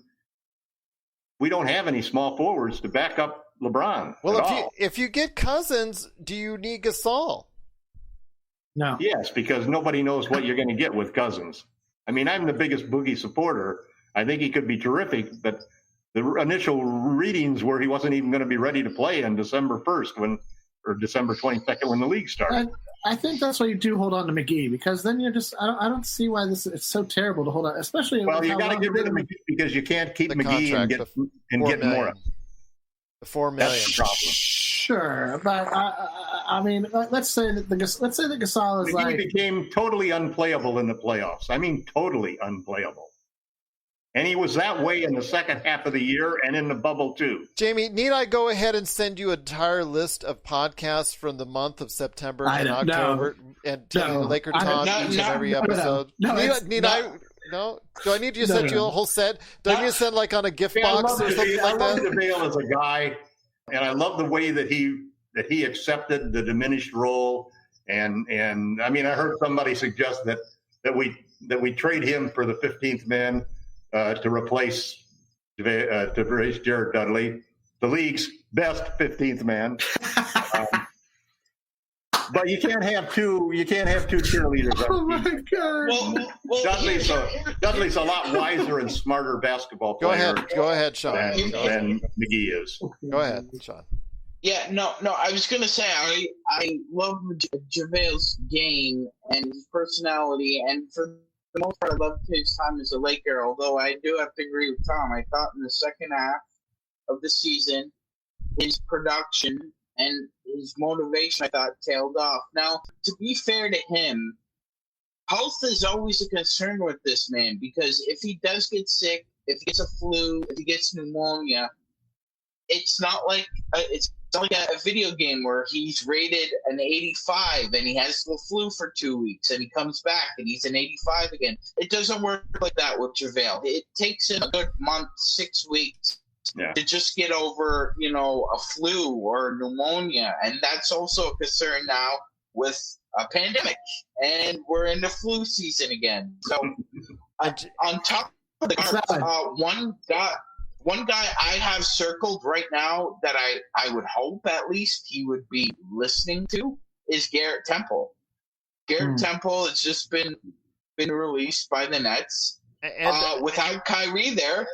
we don't have any small forwards to back up LeBron. Well, if you get Cousins, do you need Gasol? No. Yes, because nobody knows what you're going to get with Cousins. I mean, I'm the biggest Boogie supporter. I think he could be terrific, but the initial readings were he wasn't even going to be ready to play on December 1st or December 22nd when the league started. I think that's why you do hold on to McGee, because then you're just I don't see why it's so terrible to hold on, especially. Well, you got to get rid of McGee because you can't keep McGee and get more. The $4 million. That's the problem. Sure, but I mean, let's say that Gasol is McGee became totally unplayable in the playoffs. I mean, totally unplayable. And he was that way in the second half of the year and in the bubble, too. Jamie, need I go ahead and send you an entire list of podcasts from the month of September and October and tell you LakerTom each and every episode? No. Do I need you to send you a whole set? Do I need to send like on a gift box or something like that? I love JaVale as a guy, and I love the way that he accepted the diminished role. And I mean, I heard somebody suggest that we trade him for the 15th man. To replace Jared Dudley, the league's best 15th man. But you can't have two cheerleaders. Oh my God! Dudley's a lot wiser and smarter basketball player. Go ahead, Sean. Than McGee is. Go ahead, Sean. Yeah, no. I was gonna say I love JaVale's game and his personality, and for the most part, I loved his time as a Laker, although I do have to agree with Tom. I thought in the second half of the season, his production and his motivation, I thought, tailed off. Now, to be fair to him, health is always a concern with this man, because if he does get sick, if he gets a flu, if he gets pneumonia, it's not like a video game where he's rated an 85 and he has the flu for 2 weeks and he comes back and he's an 85 again. It doesn't work like that with JaVale. It takes him a good month, 6 weeks to just get over, a flu or pneumonia. And that's also a concern now with a pandemic. And we're in the flu season again. So on top of the one guy I have circled right now that I would hope at least he would be listening to is Garrett Temple. Garrett Temple has just been released by the Nets. And without Kyrie there.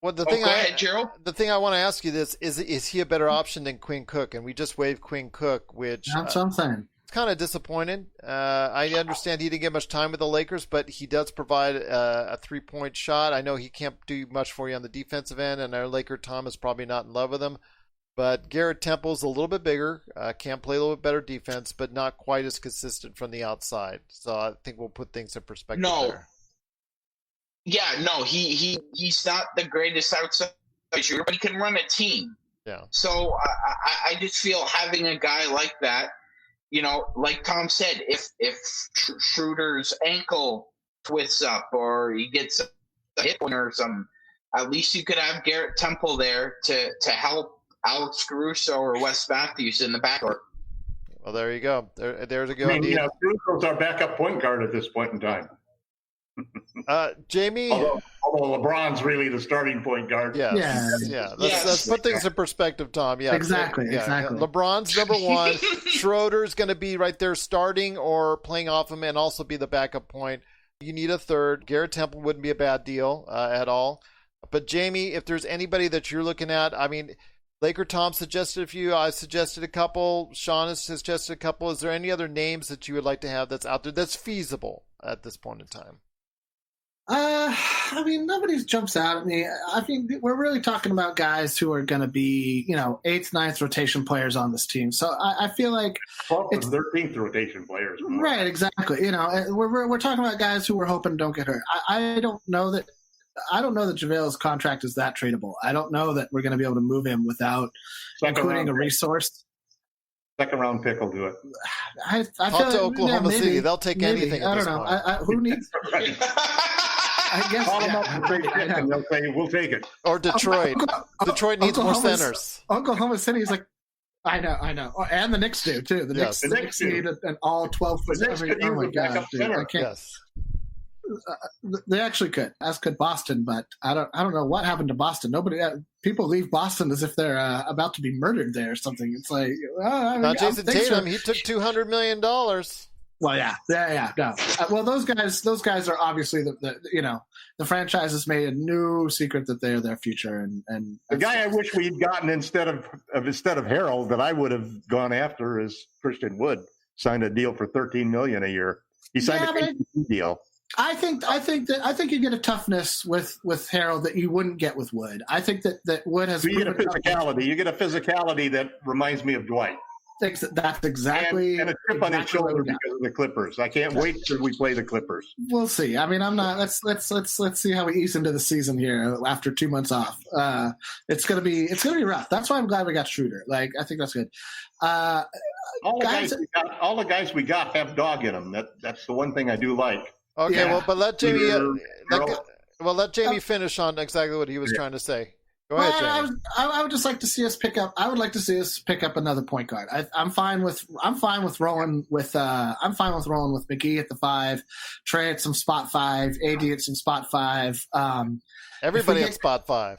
Well, go ahead, Gerald. The thing I want to ask you is he a better option than Quinn Cook? And we just waived Quinn Cook, which that's something. It's kind of disappointing. I understand he didn't get much time with the Lakers, but he does provide a three-point shot. I know he can't do much for you on the defensive end, and our LakerTom is probably not in love with him. But Garrett Temple's a little bit bigger, can play a little bit better defense, but not quite as consistent from the outside. So I think we'll put things in perspective there. Yeah, no, he's not the greatest outside shooter, but he can run a team. Yeah. So I just feel having a guy like that, like Tom said, if Schroeder's ankle twists up or he gets a hit one or something, at least you could have Garrett Temple there to help Alex Caruso or Wes Matthews in the backcourt. Well, there you go. There's a go. I mean, Caruso's our backup point guard at this point in time. Jamie. Although LeBron's really the starting point guard. Yeah. Let's put things in perspective, Tom. Yeah, exactly. LeBron's number one. Schroeder's going to be right there starting or playing off him and also be the backup point. You need a third. Garrett Temple wouldn't be a bad deal at all. But Jamie, if there's anybody that you're looking at, I mean, LakerTom suggested a few. I suggested a couple. Sean has suggested a couple. Is there any other names that you would like to have that's out there that's feasible at this point in time? I mean, nobody jumps out at me. I mean, we're really talking about guys who are going to be, 8th, 9th rotation players on this team. So I feel like 12th and 13th rotation players. Right, exactly. We're talking about guys who we're hoping don't get hurt. I don't know that JaVale's contract is that tradable. I don't know that we're going to be able to move him without including a resource. Second round pick will do it. I talk to Oklahoma City. They'll take anything. I don't know. Who needs? I guess. Call them up and they'll say, we'll take it. Or Detroit. Detroit needs more centers. Oklahoma City is like, I know. And the Knicks do, too. The Knicks need an all 12-foot. Oh, my God, dude. I can't. Yes. They actually could, as could Boston, but I don't know what happened to Boston. People leave Boston as if they're about to be murdered there or something. It's like, Jason Tatum, he took $200 million. Well, yeah. No. Well, those guys are obviously the franchise has made a new secret that they are their future, and the guy I wish we'd gotten instead of Harrell that I would have gone after is Christian Wood. Signed a deal for $13 million a year. He signed a KCP deal. I think you get a toughness with Harrell that you wouldn't get with Wood. I think that Wood has. You get a physicality. You get a physicality that reminds me of Dwight. That's exactly and a chip on his shoulder because of the Clippers. I can't wait till we play the Clippers. We'll see. I mean, I'm not. Let's see how we ease into the season here after 2 months off. It's gonna be rough. That's why I'm glad we got Schroeder. Like, I think that's good. All the guys we got have dog in them. That's the one thing I do like. Okay, well, but let Jamie. Let Jamie finish on exactly what he was trying to say. Go ahead, Jamie. I would just like to see us pick up. I would like to see us pick up another point guard. I'm fine with rolling with. I'm fine with rolling with McGee at the 5, Trey at some spot 5, AD at some spot 5. Everybody at spot 5.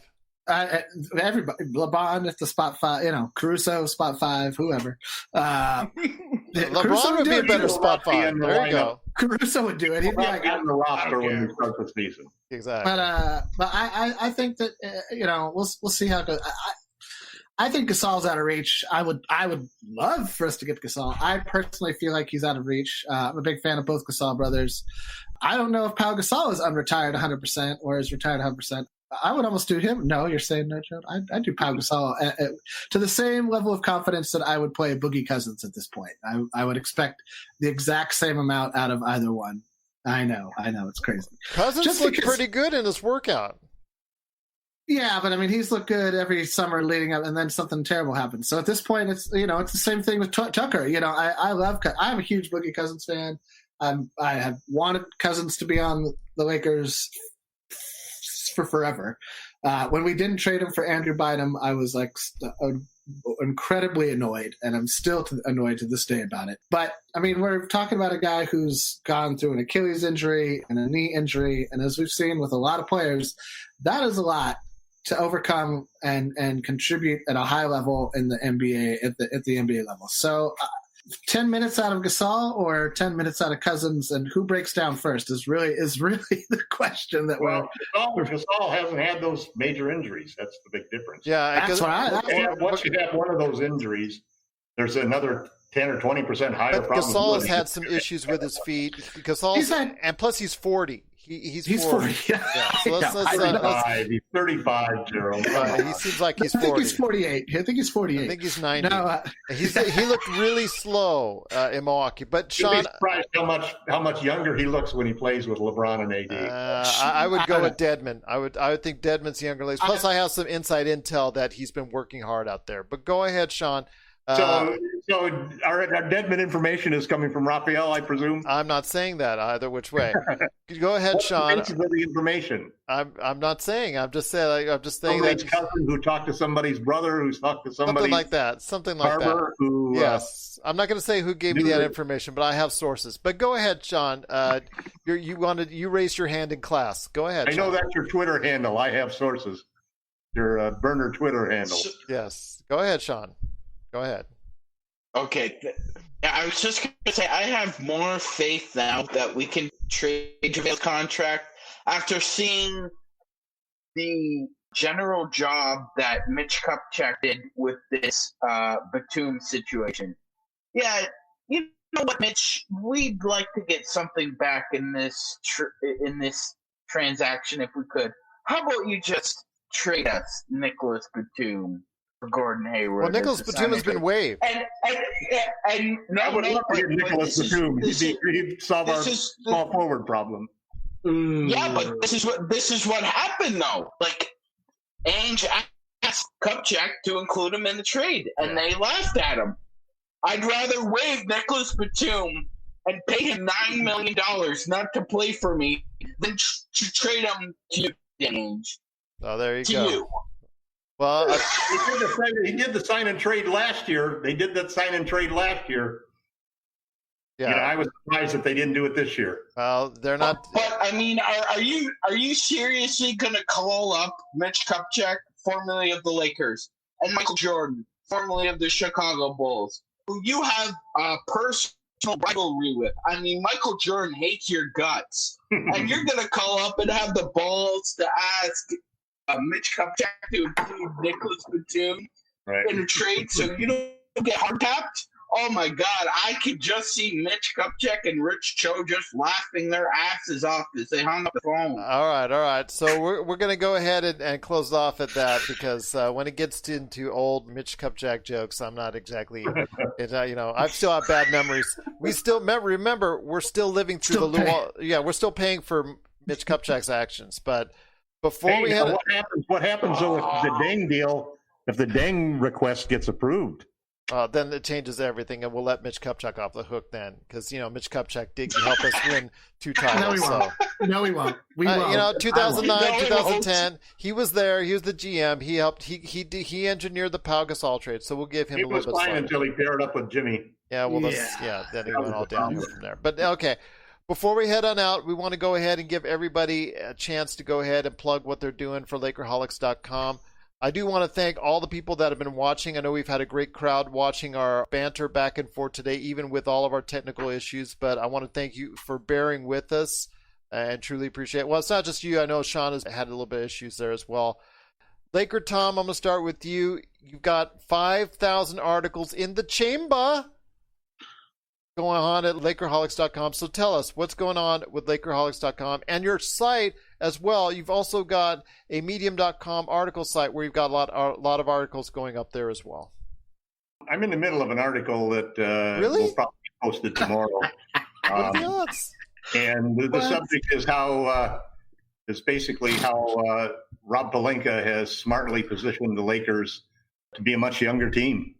Everybody, LeBron at the spot 5. Caruso spot 5, whoever. LeBron would be a better spot 5. There you go. Caruso would do it. He'd be like on the roster when we start the season. Exactly. But I think that we'll see how it goes. I think Gasol's out of reach. I would love for us to get Gasol. I personally feel like he's out of reach. I'm a big fan of both Gasol brothers. I don't know if Pau Gasol is unretired 100% or is retired 100%. I would almost do him. No, you're saying no, Joe? I'd do Pau Gasol to the same level of confidence that I would play Boogie Cousins at this point. I would expect the exact same amount out of either one. I know, it's crazy. Cousins looked pretty good in his workout. Yeah, but I mean, he's looked good every summer leading up, and then something terrible happens. So at this point, it's it's the same thing with Tucker. I love. I'm a huge Boogie Cousins fan. I have wanted Cousins to be on the Lakers for forever. When we didn't trade him for Andrew Bynum, I was like incredibly annoyed, and I'm still annoyed to this day about it. But I mean, we're talking about a guy who's gone through an Achilles injury and a knee injury, and as we've seen with a lot of players, that is a lot to overcome and contribute at a high level in the NBA at the NBA level. So 10 minutes out of Gasol or 10 minutes out of Cousins, and who breaks down first is really the question that Gasol hasn't had those major injuries. That's the big difference. Yeah, once you have one of those injuries, there's another 10 or 20% higher probability. Gasol has had some issues with his feet. And plus he's 40. He's 40. Yeah. So he's 35, Gerald. He seems like he's 40. I think he's 48. I think he's 48. I think he's 90. No, he looked really slow in Milwaukee. But Sean, you'd be surprised how much younger he looks when he plays with LeBron and AD. I would go with Dedmon. I would think Dedmon's younger. Plus, I have some inside intel that he's been working hard out there. But go ahead, Sean. So So our Deadman information is coming from Raphael, I presume? I'm not saying that either which way. Go ahead, Sean. What's the information? I'm not saying. I'm just saying Somebody's that cousin who talked to somebody's brother who's talked to somebody's something like that. Who, yes, I'm not going to say who gave me that information, but I have sources. But go ahead, Sean. You raised your hand in class. Go ahead. I know that's your Twitter handle. I have sources. Your burner Twitter handle. Yes. Go ahead, Sean. Go ahead. Okay. I was just going to say, I have more faith now that we can trade JaVale's contract after seeing the general job that Mitch Kupchak did with this Batum situation. Yeah, you know what, Mitch? We'd like to get something back in this transaction if we could. How about you just trade us Nicholas Batum for Gordon Hayward? Well, Nicholas Batum has been waived. And I would love to get Nicholas Batum. He'd solve our small forward problem. Yeah, but this is what happened though. Like, Ainge asked Kupchak to include him in the trade, and they laughed at him. I'd rather waive Nicholas Batum and pay him $9 million not to play for me than to trade him to you, Ainge. Oh, there you go. You. Well, he did the sign and trade last year. They did that sign and trade last year. Yeah, I was surprised that they didn't do it this year. Well, they're not. But I mean, are you seriously going to call up Mitch Kupchak, formerly of the Lakers, and Michael Jordan, formerly of the Chicago Bulls, who you have a personal rivalry with? I mean, Michael Jordan hates your guts, and you're going to call up and have the balls to ask Mitch Kupchak to include Nicholas Batum in a trade so you don't get hard tapped? Oh my God, I could just see Mitch Kupchak and Rich Cho just laughing their asses off as they hung up the phone. All right. So we're going to go ahead and close off at that because when it gets into old Mitch Kupchak jokes, I'm not exactly, I still have bad memories. We still remember we're still living through we're still paying for Mitch Kupchak's actions. But before what happens though with the Deng deal if the Deng request gets approved? Then it changes everything, and we'll let Mitch Kupchak off the hook then, because Mitch Kupchak did help us win 2 titles. No, he won't. We won't. 2009, 2010, he was there. He was the GM. He helped. He engineered the Pau Gasol trade, so we'll give him a little bit. He was fine until he paired up with Jimmy. Yeah, well, then he went all downhill from there. But okay, before we head on out, we want to go ahead and give everybody a chance to go ahead and plug what they're doing for LakerHolics.com. I do want to thank all the people that have been watching. I know we've had a great crowd watching our banter back and forth today, even with all of our technical issues. But I want to thank you for bearing with us and truly appreciate it. Well, it's not just you. I know Sean has had a little bit of issues there as well. LakerTom, I'm going to start with you. You've got 5,000 articles in the chamber going on at LakerHolics.com. So tell us what's going on with LakerHolics.com and your site as well. You've also got a Medium.com article site where you've got a lot of articles going up there as well. I'm in the middle of an article that will probably be posted tomorrow. And the subject is basically how Rob Pelinka has smartly positioned the Lakers to be a much younger team,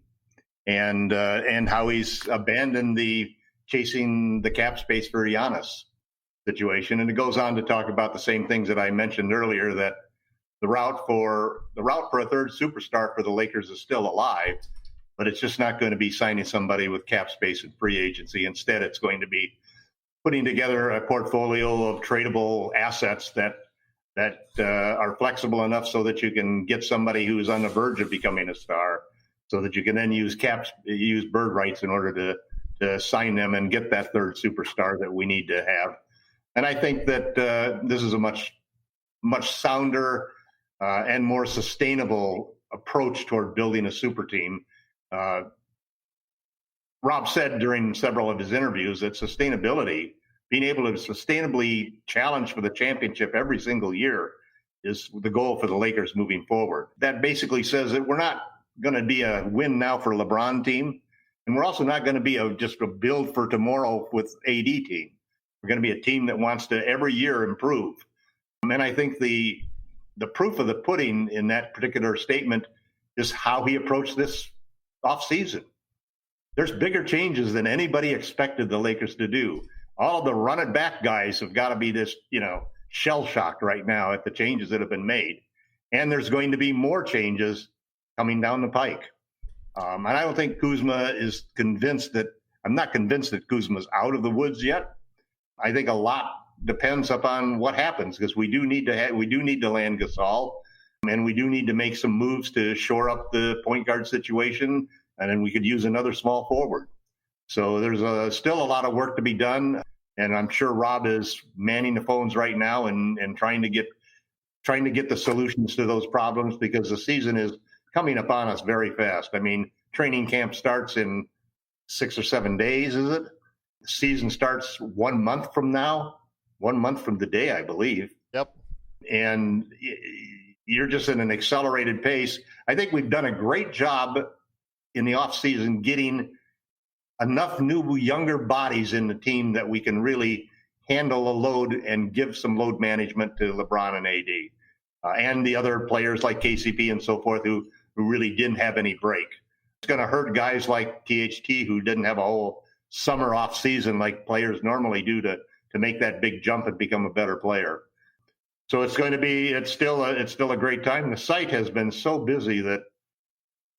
and how he's abandoned the chasing the cap space for Giannis situation. And it goes on to talk about the same things that I mentioned earlier, that the route for a third superstar for the Lakers is still alive, but it's just not going to be signing somebody with cap space and free agency. Instead, it's going to be putting together a portfolio of tradable assets that are flexible enough so that you can get somebody who's on the verge of becoming a star, so that you can then use bird rights in order to sign them and get that third superstar that we need to have. And I think that this is a much sounder and more sustainable approach toward building a super team. Rob said during several of his interviews that sustainability, being able to sustainably challenge for the championship every single year, is the goal for the Lakers moving forward. That basically says that we're not going to be a win now for LeBron team, and we're also not going to be just a build for tomorrow with AD team. We're going to be a team that wants to every year improve. And I think the proof of the pudding in that particular statement is how he approached this offseason. there's bigger changes than anybody expected the Lakers to do. All of the run it back guys have got to be this, shell shocked right now at the changes that have been made. And there's going to be more changes coming down the pike. And I don't think Kuzma is convinced that I'm not convinced that Kuzma's out of the woods yet. I think a lot depends upon what happens, because we do need to land Gasol, and we do need to make some moves to shore up the point guard situation, and then we could use another small forward. So there's still a lot of work to be done, and I'm sure Rob is manning the phones right now and trying to get the solutions to those problems, because the season is coming upon us very fast. I mean, training camp starts in 6 or 7 days, is it? The season starts 1 month from now, 1 month from today, I believe. Yep. And you're just in an accelerated pace. I think we've done a great job in the offseason getting enough new, younger bodies in the team that we can really handle a load and give some load management to LeBron and AD. And the other players like KCP and so forth who really didn't have any break. It's going to hurt guys like THT who didn't have a whole summer off season like players normally do to make that big jump and become a better player. So it's still a great time. The site has been so busy that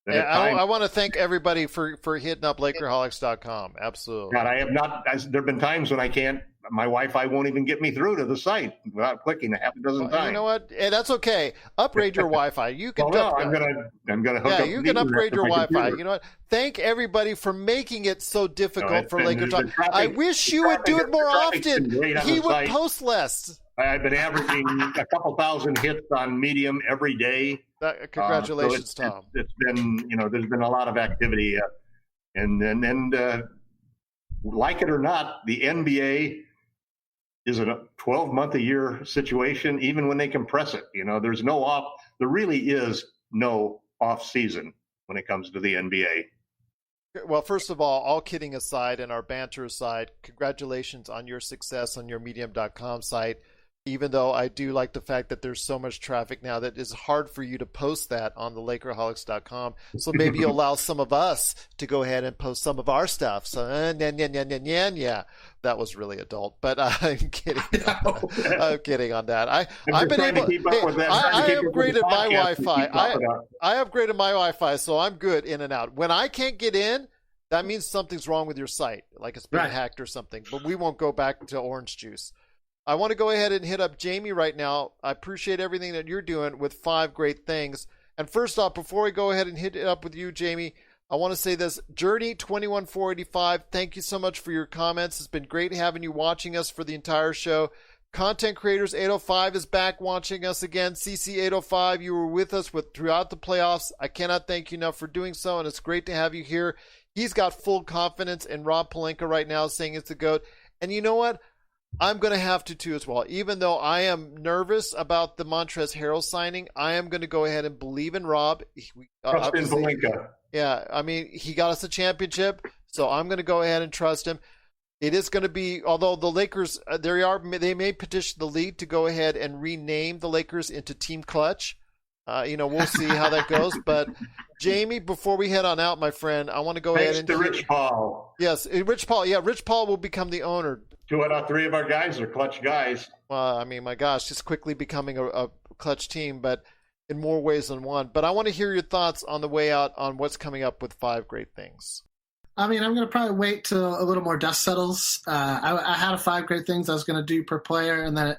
I want to thank everybody for hitting up LakerHolics.com. Absolutely. God, I have not. There have been times when I can't. My Wi-Fi won't even get me through to the site without clicking a half a dozen times. You know what? That's okay. Upgrade your Wi-Fi. You can. I'm gonna hook up. Yeah, you can upgrade your Wi-Fi. You know what? Thank everybody for making it so difficult for LakerTom. I wish you would do it more often. He would post less. I've been averaging a couple thousand hits on Medium every day. Congratulations, Tom. It's been, there's been a lot of activity, and like it or not, the NBA is a 12-month-a-year situation, even when they compress it. There really is no off season when it comes to the NBA. Well, first of all kidding aside and our banter aside, congratulations on your success on your Medium.com site. Even though I do like the fact that there's so much traffic now that it's hard for you to post that on the LakerHolics.com. So maybe you'll allow some of us to go ahead and post some of our stuff. So, yeah, that was really adult, but I'm kidding. I'm kidding on that. I've been able. I upgraded my Wi-Fi. I upgraded my Wi-Fi, so I'm good in and out. When I can't get in, that means something's wrong with your site, like it's been hacked or something. But we won't go back to orange juice. I want to go ahead and hit up Jamie right now. I appreciate everything that you're doing with 5 great things. And first off, before we go ahead and hit it up with you, Jamie, I want to say this. Journey21485, thank you so much for your comments. It's been great having you watching us for the entire show. Content Creators 805 is back watching us again. CC 805, you were with us throughout the playoffs. I cannot thank you enough for doing so, and it's great to have you here. He's got full confidence in Rob Pelinka right now, saying it's the GOAT. And you know what? I'm going to have to too as well. Even though I am nervous about the Montrezl Harrell signing, I am going to go ahead and believe in Rob. Trust in Pelinka. Yeah, I mean, he got us a championship, so I'm going to go ahead and trust him. It is going to be, although the Lakers, they may petition the league to go ahead and rename the Lakers into Team Clutch. We'll see how that goes. But Jamie, before we head on out, my friend, I want to go ahead and Rich Paul. Yes, Rich Paul. Yeah, Rich Paul will become the owner. 2 out of 3 of our guys are clutch guys. Well, I mean, my gosh, just quickly becoming a clutch team, but in more ways than one. But I want to hear your thoughts on the way out on what's coming up with 5 great things. I mean, I'm going to probably wait till a little more dust settles. I had 5 great things I was going to do per player, and then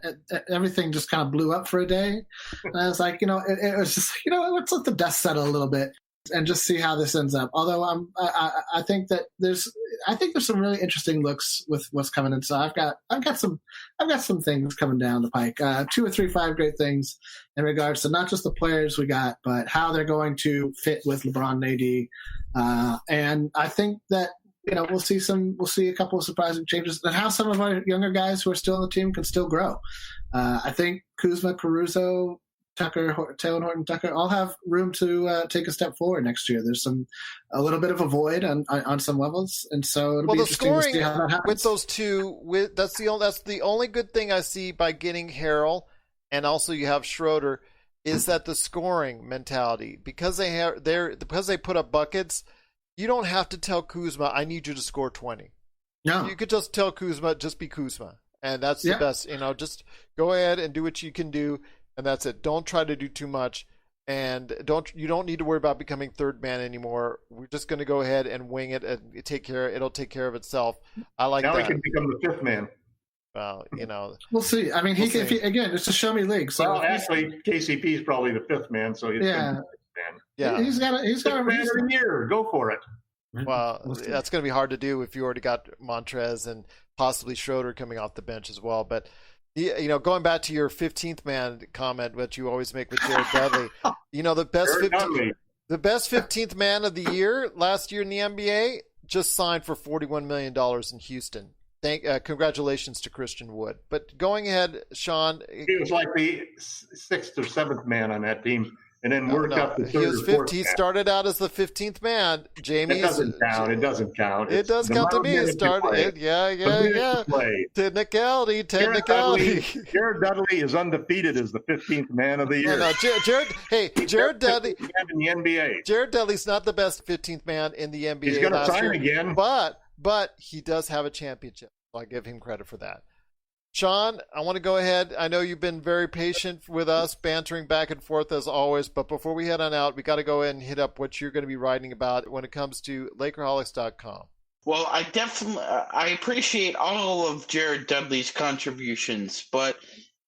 everything just kind of blew up for a day. And I was like, it was just, let's let the dust settle a little bit and just see how this ends up. Although I think that there's some really interesting looks with what's coming in. So I've got some things coming down the pike. 2 or 3 5 great things in regards to not just the players we got, but how they're going to fit with LeBron and AD. And I think that we'll see a couple of surprising changes and how some of our younger guys who are still on the team can still grow. I think Kuzma, Caruso, Tucker, Taylor Horton Tucker all have room to take a step forward next year. There's a little bit of a void on some levels, and so it'll be interesting to see how that happens. With those two, that's the only good thing I see by getting Harrell, and also you have Schroeder, is that the scoring mentality, because they put up buckets. you don't have to tell Kuzma, I need you to score 20. No. You could just tell Kuzma, just be Kuzma. And that's the best. Just go ahead and do what you can do, and that's it. Don't try to do too much. And you don't need to worry about becoming third man anymore. We're just going to go ahead and wing it and it'll take care of itself. I like now that. Now he can become the fifth man. Well, we'll see. I mean, again, it's a show me league. So actually, KCP is probably the fifth man. So he's man. Yeah, he's got a man of the year. Go for it. Well, that's going to be hard to do if you already got Montrez and possibly Schroeder coming off the bench as well. But going back to your 15th man comment, which you always make with Jared Dudley, the best 15th man of the year last year in the NBA just signed for $41 million in Houston. Congratulations to Christian Wood. But going ahead, Sean, he was like the sixth or seventh man on that team. And then worked up to third. He was 15th. He started out as the 15th man. Jamie. It doesn't count. It doesn't count. It does count to me. It started. Yeah. Technicality. Jared Dudley is undefeated as the 15th man of the year. No, Jared Dudley in the NBA. Jared Dudley's not the best 15th man in the NBA. He's going to sign again, but he does have a championship. I'll give him credit for that. Sean, I want to go ahead. I know you've been very patient with us, bantering back and forth as always. But before we head on out, we got to go ahead and hit up what you're going to be writing about when it comes to LakerHolics.com. Well, I appreciate all of Jared Dudley's contributions, but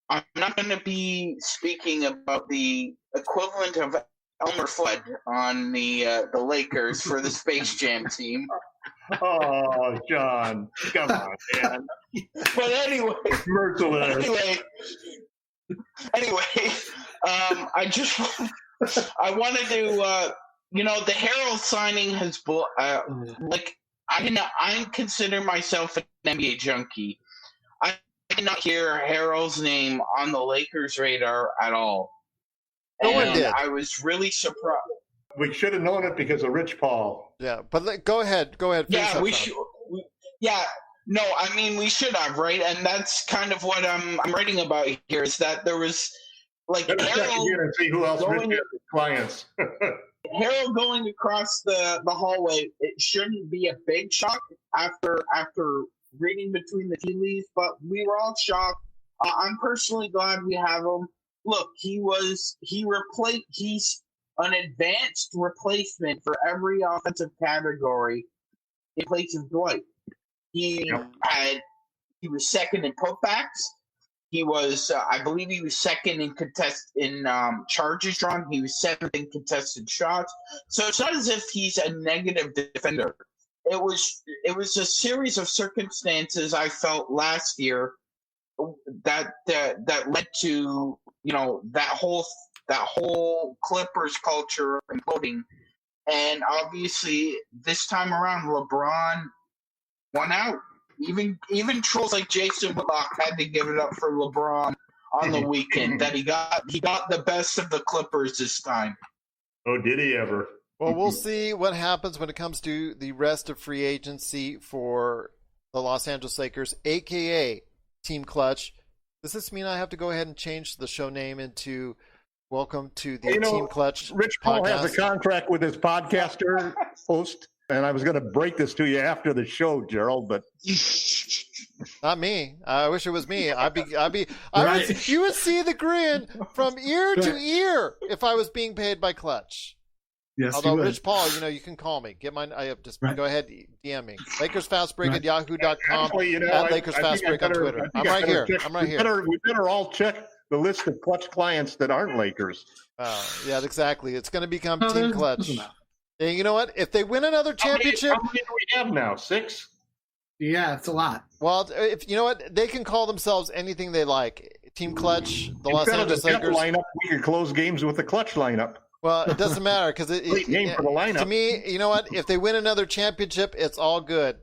I'm not going to be speaking about the equivalent of Elmer Fudd on the Lakers for the Space Jam team. Oh, John, come on, man. But anyway, I wanted to, the Harrell signing has, I consider myself an NBA junkie. I did not hear Harrell's name on the Lakers radar at all. No one did. I was really surprised. We should have known it because of Rich Paul. Yeah, but go ahead. Yeah, we should. No, I mean we should have, right? And that's kind of what I'm writing about here. Is that there was Harrell and see who else Rich has clients. Harrell going across the hallway. It shouldn't be a big shock after reading between the tea leaves, but we were all shocked. I'm personally glad we have him. Look, he's an advanced replacement for every offensive category in place of Dwight. He was second in putbacks. He was, I believe, he was second in charges drawn. He was seventh in contested shots. So it's not as if he's a negative defender. It was a series of circumstances I felt last year that led to that whole Clippers culture imploding. And obviously this time around LeBron won out. Even trolls like Jason Whitlock had to give it up for LeBron on the weekend that he got the best of the Clippers this time. Oh, did he ever? Well, we'll see what happens when it comes to the rest of free agency for the Los Angeles Lakers, a.k.a. Team Clutch. Does this mean I have to go ahead and change the show name into Welcome to the Team Clutch Rich podcast? Paul has a contract with his podcaster host, and I was going to break this to you after the show, Gerald, but not me. I wish it was me. You would see the grin from ear to ear if I was being paid by Clutch. Yes, although Rich Paul, you can call me. Get my go ahead, DM me. LakersFastBreak at yahoo.com. Actually, at LakersFastBreak on Twitter. I'm right here. We better all check the list of Clutch clients that aren't Lakers. Yeah, exactly. It's going to become Team Clutch. And you know what? If they win another championship, how many do we have now? 6? Yeah, it's a lot. Well, if you know what, they can call themselves anything they like. Team Clutch, the Los Angeles Lakers lineup. We could close games with the Clutch lineup. Well, it doesn't matter because for the lineup. To me, you know what? If they win another championship, it's all good.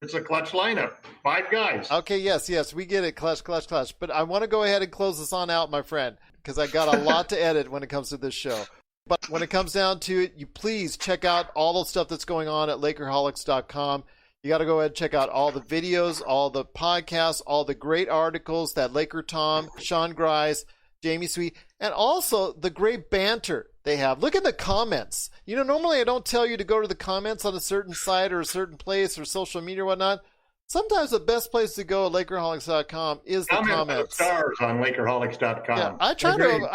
It's a Clutch lineup. 5 guys. Okay, yes, we get it. Clutch. But I want to go ahead and close this on out, my friend, because I got a lot to edit when it comes to this show. But when it comes down to it, you please check out all the stuff that's going on at LakerHolics.com. You got to go ahead and check out all the videos, all the podcasts, all the great articles that LakerTom, Sean Grice, Jamie Sweet, and also the great banter they have. Look at the comments. You know, normally I don't tell you to go to the comments on a certain site or a certain place or social media or whatnot. Sometimes the best place to go at LakerHolics.com is the comments. Stars on LakerHolics.com. Yeah, I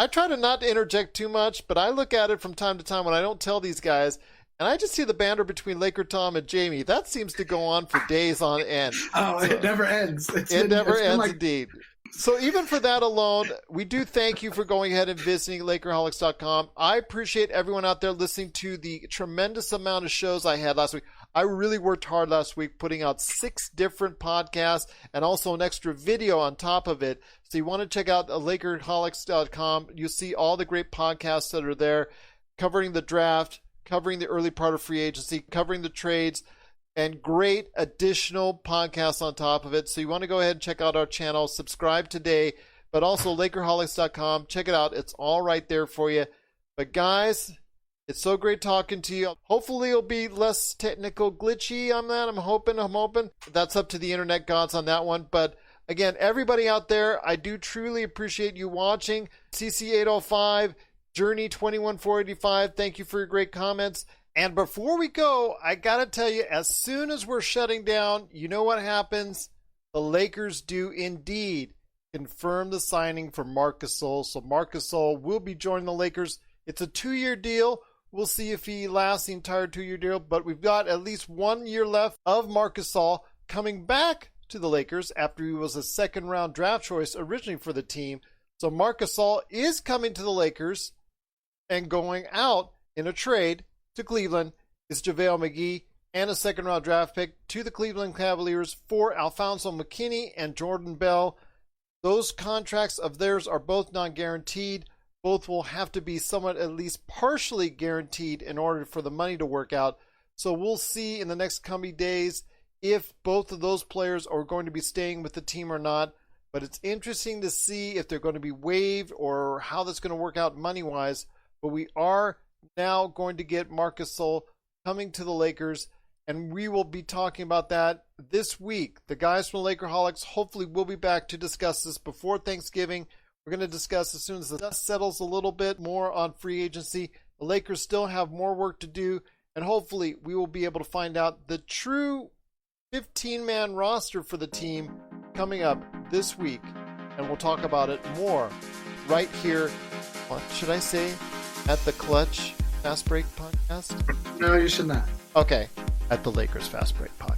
try to not interject too much, but I look at it from time to time when I don't tell these guys, and I just see the banter between LakerTom and Jamie. That seems to go on for days on end. It never ends. It never ends, indeed. So even for that alone, we do thank you for going ahead and visiting LakerHolics.com. I appreciate everyone out there listening to the tremendous amount of shows I had last week. I really worked hard last week putting out 6 different podcasts and also an extra video on top of it. So you want to check out LakerHolics.com. You'll see all the great podcasts that are there covering the draft, covering the early part of free agency, covering the trades, and great additional podcasts on top of it. So you want to go ahead and check out our channel, subscribe today, but also LakerHolics.com. Check it out. It's all right there for you. But guys, it's so great talking to you. Hopefully it'll be less technical glitchy on that. I'm hoping. That's up to the internet gods on that one. But again, everybody out there, I do truly appreciate you watching. CC805, Journey 21485, thank you for your great comments. And before we go, I got to tell you, as soon as we're shutting down, you know what happens? The Lakers do indeed confirm the signing for Marc Gasol. So Marc Gasol will be joining the Lakers. It's a 2-year deal. We'll see if he lasts the entire 2-year deal. But we've got at least 1 year left of Marc Gasol coming back to the Lakers after he was a 2nd-round draft choice originally for the team. So Marc Gasol is coming to the Lakers, and going out in a trade to Cleveland is JaVale McGee and a 2nd-round draft pick to the Cleveland Cavaliers for Alfonso McKinney and Jordan Bell. Those contracts of theirs are both non-guaranteed. Both will have to be somewhat at least partially guaranteed in order for the money to work out. So we'll see in the next coming days if both of those players are going to be staying with the team or not. But it's interesting to see if they're going to be waived or how that's going to work out money-wise. But we are now going to get Marc Gasol coming to the Lakers, and we will be talking about that this week. The guys from Lakerholics hopefully will be back to discuss this before Thanksgiving. We're going to discuss as soon as the dust settles a little bit more on free agency. The Lakers still have more work to do, and hopefully we will be able to find out the true 15-man roster for the team coming up this week, and we'll talk about it more right here. What should I say? At the Clutch Fast Break Podcast? No, you should not. Okay, at the Lakers Fast Break Podcast.